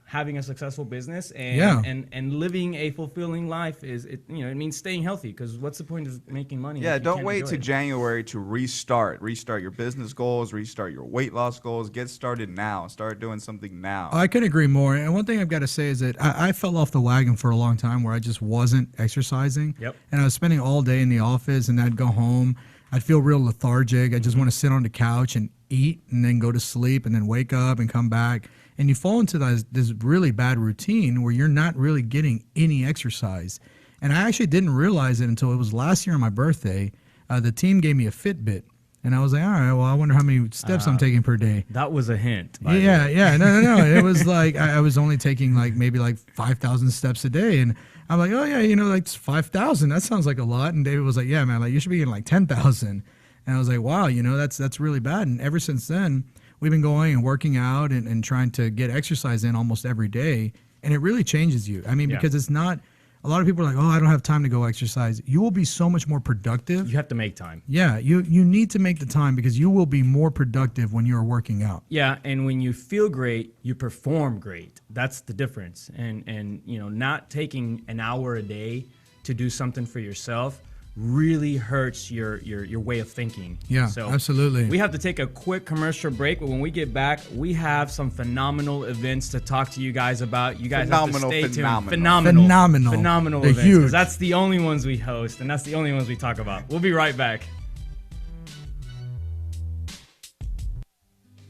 Speaker 4: having a successful business and living a fulfilling life. It means staying healthy, because what's the point of making money?
Speaker 5: Yeah,
Speaker 4: if you
Speaker 5: don't
Speaker 4: can't
Speaker 5: wait
Speaker 4: enjoy
Speaker 5: to
Speaker 4: it?
Speaker 5: January to restart your business goals, restart your weight loss goals. Get started now. Start doing something now.
Speaker 3: I couldn't agree more. And one thing I've got to say is that I fell off the wagon for a long time where I just wasn't exercising.
Speaker 4: Yep.
Speaker 3: And I was spending all day in the office, and I'd go home. I'd feel real lethargic. I just want to sit on the couch and eat and then go to sleep and then wake up and come back. And you fall into this really bad routine where you're not really getting any exercise. And I actually didn't realize it until it was last year on my birthday. The team gave me a Fitbit. And I was like, all right, well, I wonder how many steps I'm taking per day.
Speaker 4: That was a hint.
Speaker 3: Yeah. No. It was like I was only taking maybe 5,000 steps a day. And I'm like, oh, yeah, like 5,000. That sounds like a lot. And David was like, yeah, man, you should be getting 10,000. And I was like, wow, that's really bad. And ever since then, we've been going and working out and trying to get exercise in almost every day. And it really changes you. I mean, because it's not, a lot of people are like, oh, I don't have time to go exercise. You will be so much more productive.
Speaker 4: You have to make time.
Speaker 3: Yeah, you need to make the time, because you will be more productive when you're working out.
Speaker 4: Yeah, and when you feel great, you perform great. That's the difference. And not taking an hour a day to do something for yourself really hurts your way of thinking.
Speaker 3: Yeah,
Speaker 4: so
Speaker 3: absolutely.
Speaker 4: We have to take a quick commercial break, but when we get back, we have some phenomenal events to talk to you guys about. You guys have to stay tuned. Phenomenal
Speaker 3: They're
Speaker 4: events.
Speaker 3: huge.
Speaker 4: 'Cause that's the only ones we host, and that's the only ones we talk about. We'll be right back.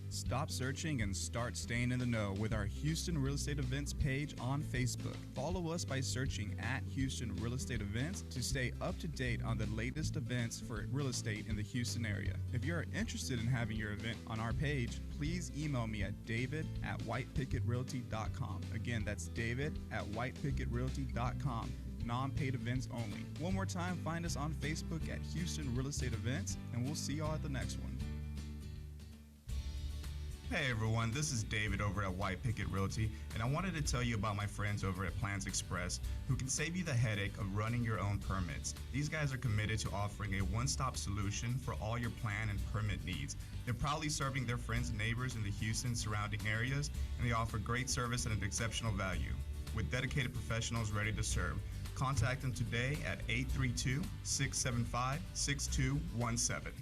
Speaker 6: Stop searching and start staying in the know with our Houston Real Estate Events page on Facebook. Follow us by searching at Houston Real Estate Events to stay up to date on the latest events for real estate in the Houston area. If you are interested in having your event on our page, please email me at david@whitepicketrealty.com. Again, that's david@whitepicketrealty.com. Non-paid events only. One more time, find us on Facebook at Houston Real Estate Events, and we'll see y'all at the next one. Hey everyone, this is David over at White Picket Realty, and I wanted to tell you about my friends over at Plans Express, who can save you the headache of running your own permits. These guys are committed to offering a one-stop solution for all your plan and permit needs. They're proudly serving their friends and neighbors in the Houston surrounding areas, and they offer great service at an exceptional value. With dedicated professionals ready to serve, contact them today at 832-675-6217.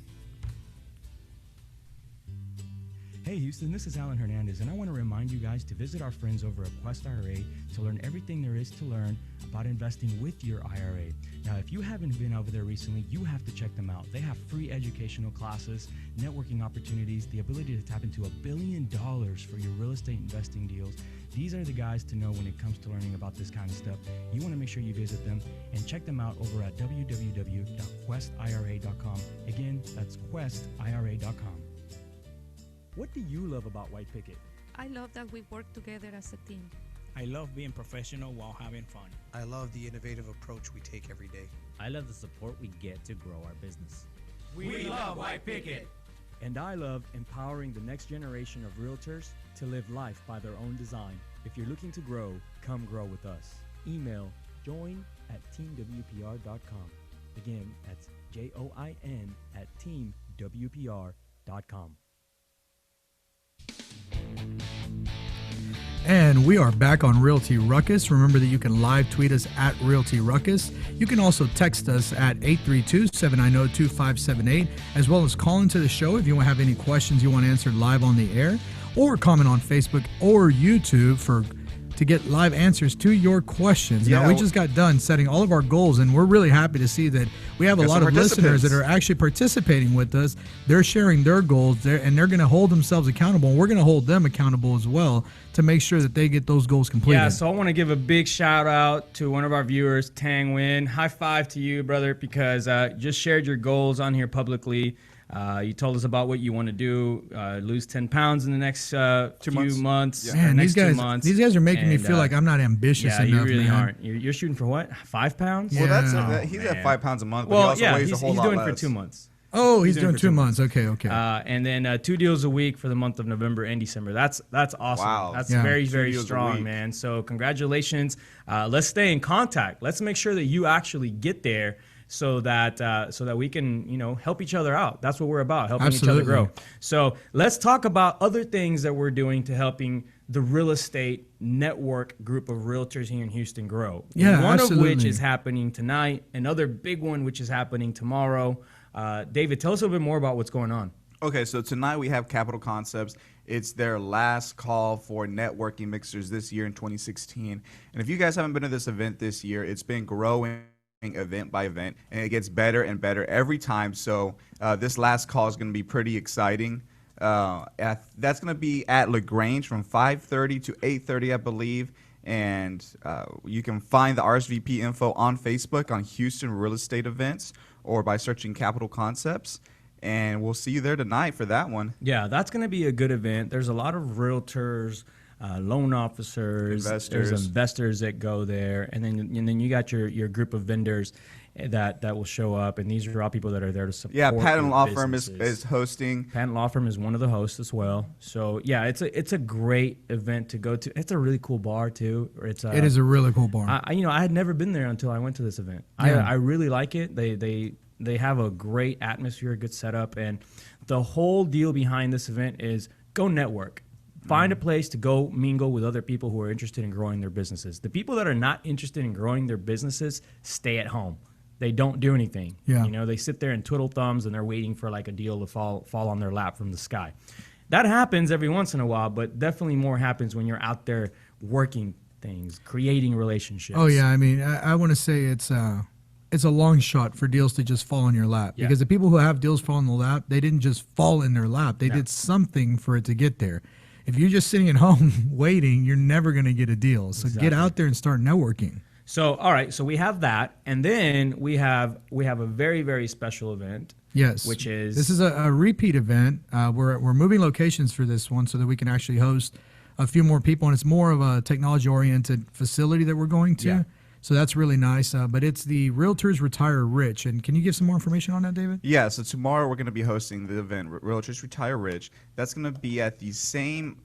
Speaker 7: Hey Houston, this is Alan Hernandez, and I want to remind you guys to visit our friends over at Quest IRA to learn everything there is to learn about investing with your IRA. Now, if you haven't been over there recently, you have to check them out. They have free educational classes, networking opportunities, the ability to tap into $1 billion for your real estate investing deals. These are the guys to know when it comes to learning about this kind of stuff. You want to make sure you visit them and check them out over at www.questira.com. Again, that's questira.com.
Speaker 9: What do you love about White Picket?
Speaker 8: I love that we work together as a team.
Speaker 9: I love being professional while having fun.
Speaker 10: I love the innovative approach we take every day.
Speaker 11: I love the support we get to grow our business.
Speaker 4: We love White Picket.
Speaker 9: And I love empowering the next generation of realtors to live life by their own design. If you're looking to grow, come grow with us. Email join@teamwpr.com. Again, that's join@teamwpr.com.
Speaker 3: And we are back on Realty Ruckus. Remember that you can live tweet us at Realty Ruckus. You can also text us at 832-790-2578, as well as call into the show if you have any questions you want answered live on the air, or comment on Facebook or YouTube for to get live answers to your questions.
Speaker 5: Yeah,
Speaker 3: Now, we just got done setting all of our goals, and we're really happy to see that we have a lot of listeners that are actually participating with us. They're sharing their goals, and they're going to hold themselves accountable, and we're going to hold them accountable as well to make sure that they get those goals completed.
Speaker 4: Yeah, so I want to give a big shout out to one of our viewers, Tang Win. High five to you, brother, because just shared your goals on here publicly. You told us about what you want to do, lose 10 pounds in the next few months.
Speaker 3: Yeah. Man,
Speaker 4: next 2
Speaker 3: these
Speaker 4: months.
Speaker 3: These guys are making me feel like I'm not ambitious enough.
Speaker 4: Yeah, you really
Speaker 3: man.
Speaker 4: aren't. You're shooting for what? 5 pounds?
Speaker 5: Well, that's he's at 5 pounds a month, but he also weighs a whole lot
Speaker 4: he's doing
Speaker 5: less.
Speaker 4: for 2 months.
Speaker 3: Oh, he's doing 2 months. Okay.
Speaker 4: And then 2 deals a week for the month of November and December. That's awesome.
Speaker 5: Wow.
Speaker 4: That's very, very strong, man. So congratulations. Let's stay in contact. Let's make sure that you actually get there so that we can, help each other out. That's what we're about, helping each other grow. So let's talk about other things that we're doing to helping the real estate network group of realtors here in Houston grow.
Speaker 3: Yeah,
Speaker 4: one
Speaker 3: absolutely.
Speaker 4: of which is happening tonight, another big one which is happening tomorrow. David, tell us a little bit more about what's going on.
Speaker 5: Okay, so tonight we have Capital Concepts. It's their last call for networking mixers this year in 2016. And if you guys haven't been to this event this year, it's been growing event by event, and it gets better and better every time. So this last call is going to be pretty exciting. That's going to be at LaGrange from 5:30 to 8:30, I believe. And you can find the RSVP info on Facebook on Houston Real Estate Events or by searching Capital Concepts. And we'll see you there tonight for that one.
Speaker 4: Yeah, that's going to be a good event. There's a lot of realtors, loan officers, there's investors that go there, and then you got your group of vendors that will show up, and these are all people that are there to support.
Speaker 5: Yeah, Patton Law Firm
Speaker 4: businesses.
Speaker 5: is hosting.
Speaker 4: Patton Law Firm is one of the hosts as well. So yeah, it's a great event to go to. It's a really cool bar too.
Speaker 3: It is a really cool bar.
Speaker 4: I had never been there until I went to this event.
Speaker 3: Yeah.
Speaker 4: I really like it. They have a great atmosphere, good setup, and the whole deal behind this event is go network. Find a place to go mingle with other people who are interested in growing their businesses. The people that are not interested in growing their businesses stay at home. They don't do anything.
Speaker 3: Yeah.
Speaker 4: They sit there and twiddle thumbs, and they're waiting for like a deal to fall on their lap from the sky. That happens every once in a while, but definitely more happens when you're out there working things, creating relationships.
Speaker 3: Oh yeah, I mean, I want to say it's a long shot for deals to just fall in your lap, because the people who have deals fall in the lap, they didn't just fall in their lap. They did something for it to get there. If you're just sitting at home waiting, you're never going to get a deal. So get out there and start networking.
Speaker 4: So, all right, so we have that, and then we have a very, very special event.
Speaker 3: Yes.
Speaker 4: Which is?
Speaker 3: This is a repeat event. We're moving locations for this one so that we can actually host a few more people, and it's more of a technology-oriented facility that we're going to.
Speaker 4: Yeah.
Speaker 3: So that's really nice. But it's the Realtors Retire Rich. And can you give some more information on that, David?
Speaker 5: Yeah, so tomorrow we're going to be hosting the event, Realtors Retire Rich. That's going to be at the same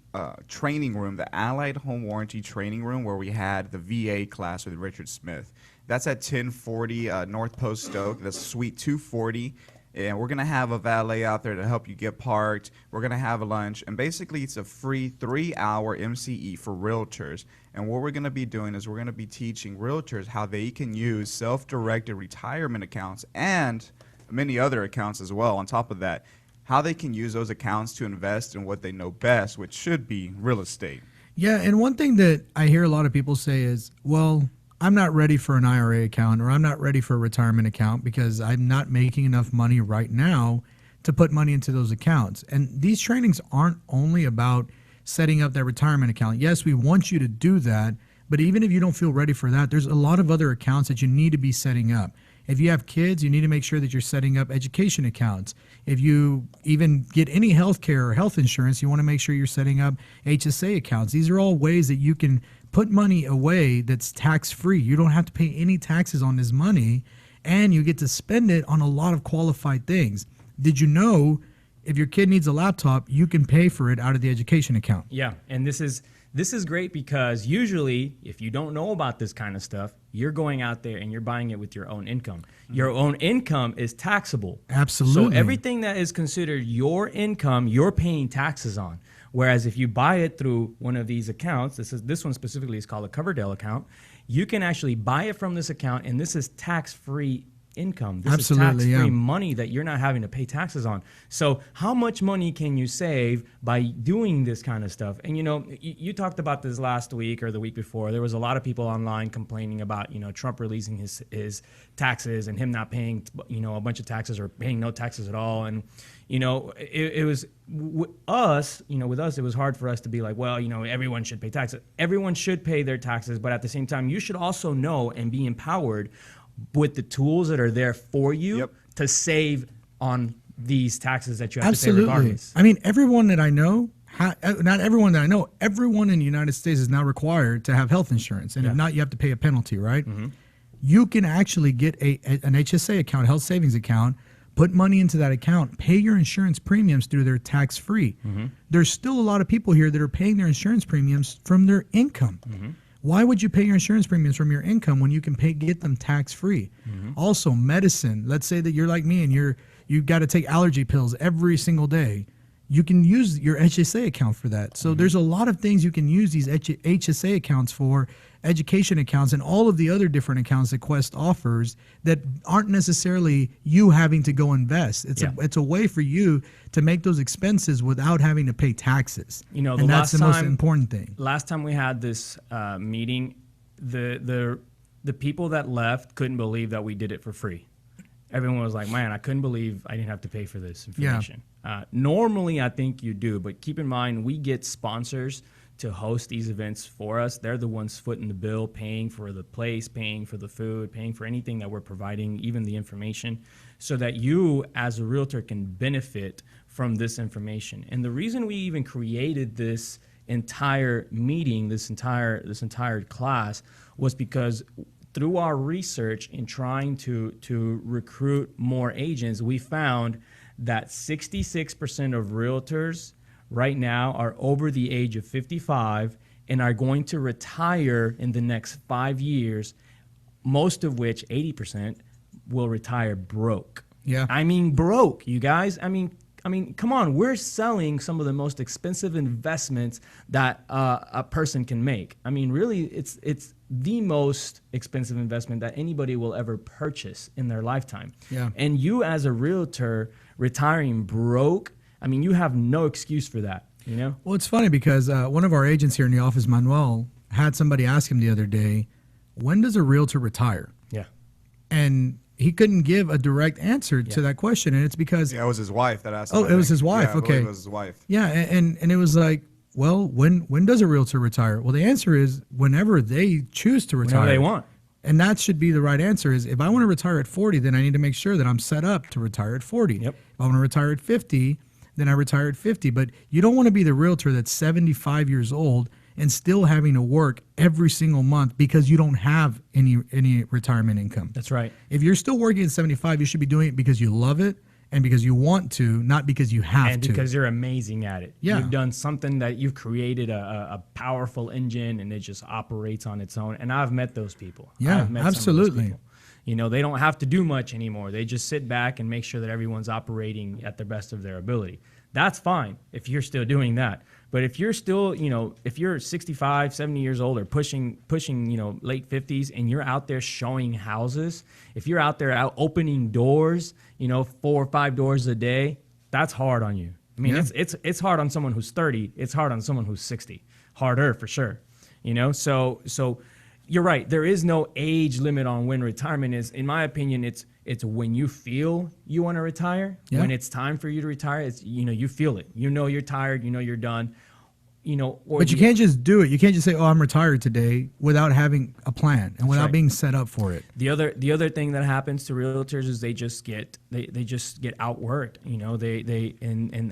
Speaker 5: training room, the Allied Home Warranty training room where we had the VA class with Richard Smith. That's at 1040 North Post Stoke. That's Suite 240. And we're going to have a valet out there to help you get parked. We're going to have a lunch. And basically, it's a free 3-hour MCE for realtors. And what we're going to be doing is we're going to be teaching realtors how they can use self-directed retirement accounts and many other accounts as well on top of that, how they can use those accounts to invest in what they know best, which should be real estate.
Speaker 3: Yeah, and one thing that I hear a lot of people say is, well, I'm not ready for an IRA account, or I'm not ready for a retirement account because I'm not making enough money right now to put money into those accounts. And these trainings aren't only about setting up that retirement account. Yes, we want you to do that, but even if you don't feel ready for that, there's a lot of other accounts that you need to be setting up. If you have kids, you need to make sure that you're setting up education accounts. If you even get any health care or health insurance, you want to make sure you're setting up HSA accounts. These are all ways that you can put money away that's tax-free. You don't have to pay any taxes on this money, and you get to spend it on a lot of qualified things. Did you know if your kid needs a laptop, you can pay for it out of the education account?
Speaker 4: Yeah, and this is great because usually if you don't know about this kind of stuff, you're going out there and you're buying it with your own income. Your own income is taxable.
Speaker 3: Absolutely.
Speaker 4: So everything that is considered your income, you're paying taxes on. Whereas if you buy it through one of these accounts, this one specifically is called a Coverdale account, you can actually buy it from this account, and this is tax-free
Speaker 7: income. This
Speaker 3: Absolutely,
Speaker 7: is tax-free
Speaker 3: yeah.
Speaker 7: money that you're not having to pay taxes on. So how much money can you save by doing this kind of stuff? And, you talked about this last week or the week before. There was a lot of people online complaining about, Trump releasing his taxes and him not paying, a bunch of taxes or paying no taxes at all. And, it was with us, it was hard for us to be like, well, everyone should pay taxes. Everyone should pay their taxes. But at the same time, you should also know and be empowered with the tools that are there for you to save on these taxes that you have to pay regardless.
Speaker 3: I mean, everyone that I know, not everyone that I know, everyone in the United States is now required to have health insurance. And if not, you have to pay a penalty, right?
Speaker 7: Mm-hmm.
Speaker 3: You can actually get an HSA account, health savings account, put money into that account, pay your insurance premiums through their tax-free.
Speaker 7: Mm-hmm.
Speaker 3: There's still a lot of people here that are paying their insurance premiums from their income.
Speaker 7: Mm-hmm.
Speaker 3: Why would you pay your insurance premiums from your income when you can get them tax-free?
Speaker 7: Mm-hmm.
Speaker 3: Also, medicine. Let's say that you're like me and you got to take allergy pills every single day. You can use your HSA account for that. So there's a lot of things you can use these HSA accounts for, education accounts, and all of the other different accounts that Quest offers that aren't necessarily you having to go invest. It's a way for you to make those expenses without having to pay taxes. And that's the most important thing.
Speaker 7: Last time we had this meeting, the people that left couldn't believe that we did it for free. Everyone was like, man, I couldn't believe I didn't have to pay for this information. Normally, I think you do, but keep in mind, we get sponsors to host these events for us. They're the ones footing the bill, paying for the place, paying for the food, paying for anything that we're providing, even the information, so that you as a realtor can benefit from this information. And the reason we even created this entire meeting, this entire class, was because through our research in trying to recruit more agents, we found that 66% of realtors right now are over the age of 55 and are going to retire in the next 5 years, most of which, 80%, will retire broke.
Speaker 3: Yeah.
Speaker 7: I mean, broke, you guys. I mean, come on. We're selling some of the most expensive investments that a person can make. I mean, really, it's the most expensive investment that anybody will ever purchase in their lifetime.
Speaker 3: Yeah.
Speaker 7: And you, as a realtor, retiring broke, I mean, you have no excuse for that,
Speaker 3: Well, it's funny because one of our agents here in the office, Manuel, had somebody ask him the other day, when does a realtor retire?
Speaker 7: Yeah.
Speaker 3: And he couldn't give a direct answer to that question. And it's because...
Speaker 5: Yeah, it was his wife that asked him.
Speaker 3: Oh, it was his wife.
Speaker 5: Yeah,
Speaker 3: okay.
Speaker 5: It was his wife.
Speaker 3: Yeah, and it was like, well, when does a realtor retire? Well, the answer is whenever they choose to retire.
Speaker 7: Whenever they want.
Speaker 3: And that should be the right answer is if I want to retire at 40, then I need to make sure that I'm set up to retire at 40.
Speaker 7: Yep.
Speaker 3: If I want to retire at 50, then I retire at 50. But you don't want to be the realtor that's 75 years old and still having to work every single month because you don't have any retirement income.
Speaker 7: That's right.
Speaker 3: If you're still working at 75, you should be doing it because you love it and because you want to, not because you have
Speaker 7: and
Speaker 3: to.
Speaker 7: because you're amazing at it.
Speaker 3: Yeah.
Speaker 7: You've done something that you've created a powerful engine and it just operates on its own. And I've met those people.
Speaker 3: Yeah,
Speaker 7: I've met some of those
Speaker 3: absolutely.
Speaker 7: people. They don't have to do much anymore. They just sit back and make sure that everyone's operating at the best of their ability. That's fine if you're still doing that. But if you're still, if you're 65, 70 years old or pushing, late 50s and you're out there showing houses, if you're out there opening doors, 4 or 5 doors a day, that's hard on you. I mean, it's hard on someone who's 30. It's hard on someone who's 60. Harder for sure. So you're right. There is no age limit on when retirement is. In my opinion, it's when you feel you want to retire.
Speaker 3: Yeah.
Speaker 7: When it's time for you to retire, it's you feel it. You're tired. You're done.
Speaker 3: But you can't just do it. You can't just say, "Oh, I'm retired today," without having a plan and without being set up for it.
Speaker 7: The other thing that happens to realtors is they just get outworked. They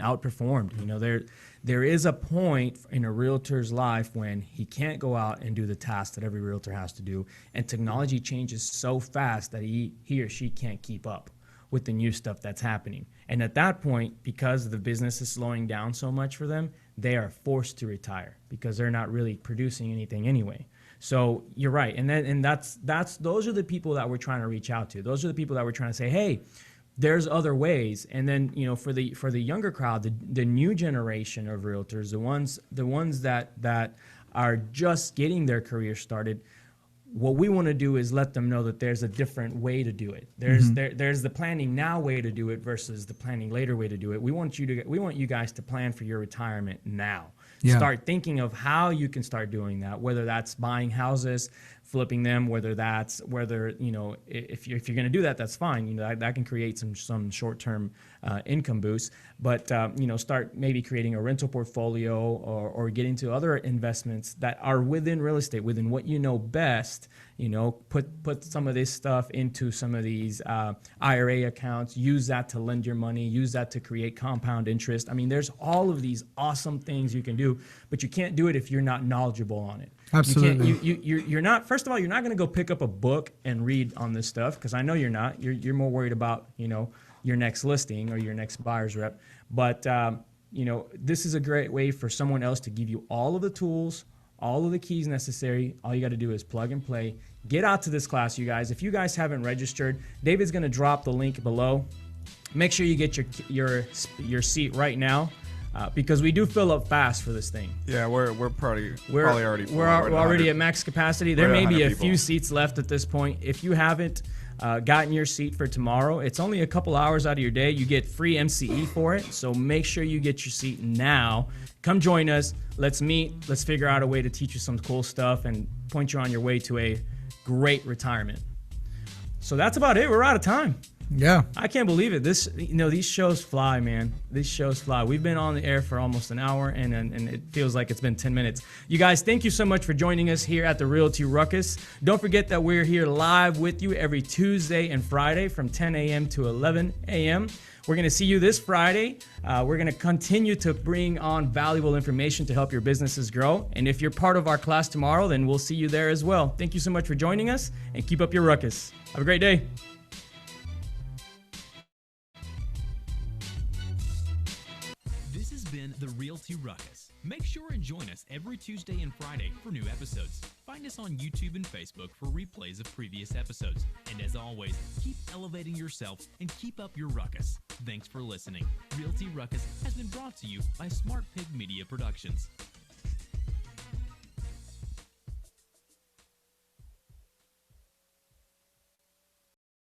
Speaker 7: outperformed. There is a point in a realtor's life when he can't go out and do the tasks that every realtor has to do, and technology changes so fast that he or she can't keep up with the new stuff that's happening. And at that point, because the business is slowing down so much for them, they are forced to retire because they're not really producing anything anyway. So you're right, and that's those are the people that we're trying to reach out to. Those are the people that we're trying to say, hey, there's other ways. And then for the younger crowd, the new generation of realtors, the ones that are just getting their career started,
Speaker 4: what we want to do is let them know that there's a different way to do it. There's the planning now way to do it versus the planning later way to do it. We want you guys to plan for your retirement now.
Speaker 3: Yeah.
Speaker 4: Start thinking of how you can start doing that, whether that's buying houses, flipping them, whether if you're going to do that, that's fine. That can create some short-term income boosts. But start maybe creating a rental portfolio or get into other investments that are within real estate, within what you know best. Put some of this stuff into some of these IRA accounts. Use that to lend your money. Use that to create compound interest. I mean, there's all of these awesome things you can do, but you can't do it if you're not knowledgeable on it.
Speaker 3: Absolutely.
Speaker 4: You're not. First of all, you're not going to go pick up a book and read on this stuff, because I know you're not. You're more worried about your next listing or your next buyer's rep. But this is a great way for someone else to give you all of the tools, all of the keys necessary. All you got to do is plug and play. Get out to this class, you guys. If you guys haven't registered, David's going to drop the link below. Make sure you get your seat right now. Because we do fill up fast for this thing.
Speaker 5: Yeah, we're probably already full.
Speaker 4: We're already at max capacity. There
Speaker 5: We're
Speaker 4: may be a
Speaker 5: 100
Speaker 4: few
Speaker 5: people.
Speaker 4: seats left at this point. If you haven't gotten your seat for tomorrow, it's only a couple hours out of your day. You get free MCE for it, so make sure you get your seat now. Come join us. Let's meet. Let's figure out a way to teach you some cool stuff and point you on your way to a great retirement. So that's about it. We're out of time.
Speaker 3: Yeah.
Speaker 4: I can't believe it. These shows fly, man. These shows fly. We've been on the air for almost an hour, and it feels like it's been 10 minutes. You guys, thank you so much for joining us here at the Realty Ruckus. Don't forget that we're here live with you every Tuesday and Friday from 10 a.m. to 11 a.m. We're going to see you this Friday. We're going to continue to bring on valuable information to help your businesses grow. And if you're part of our class tomorrow, then we'll see you there as well. Thank you so much for joining us, and keep up your ruckus. Have a great day.
Speaker 2: This has been the Realty Ruckus. Make sure and join us every Tuesday and Friday for new episodes. Find us on YouTube and Facebook for replays of previous episodes. And as always, keep elevating yourself and keep up your ruckus. Thanks for listening. Realty Ruckus has been brought to you by Smart Pig Media Productions.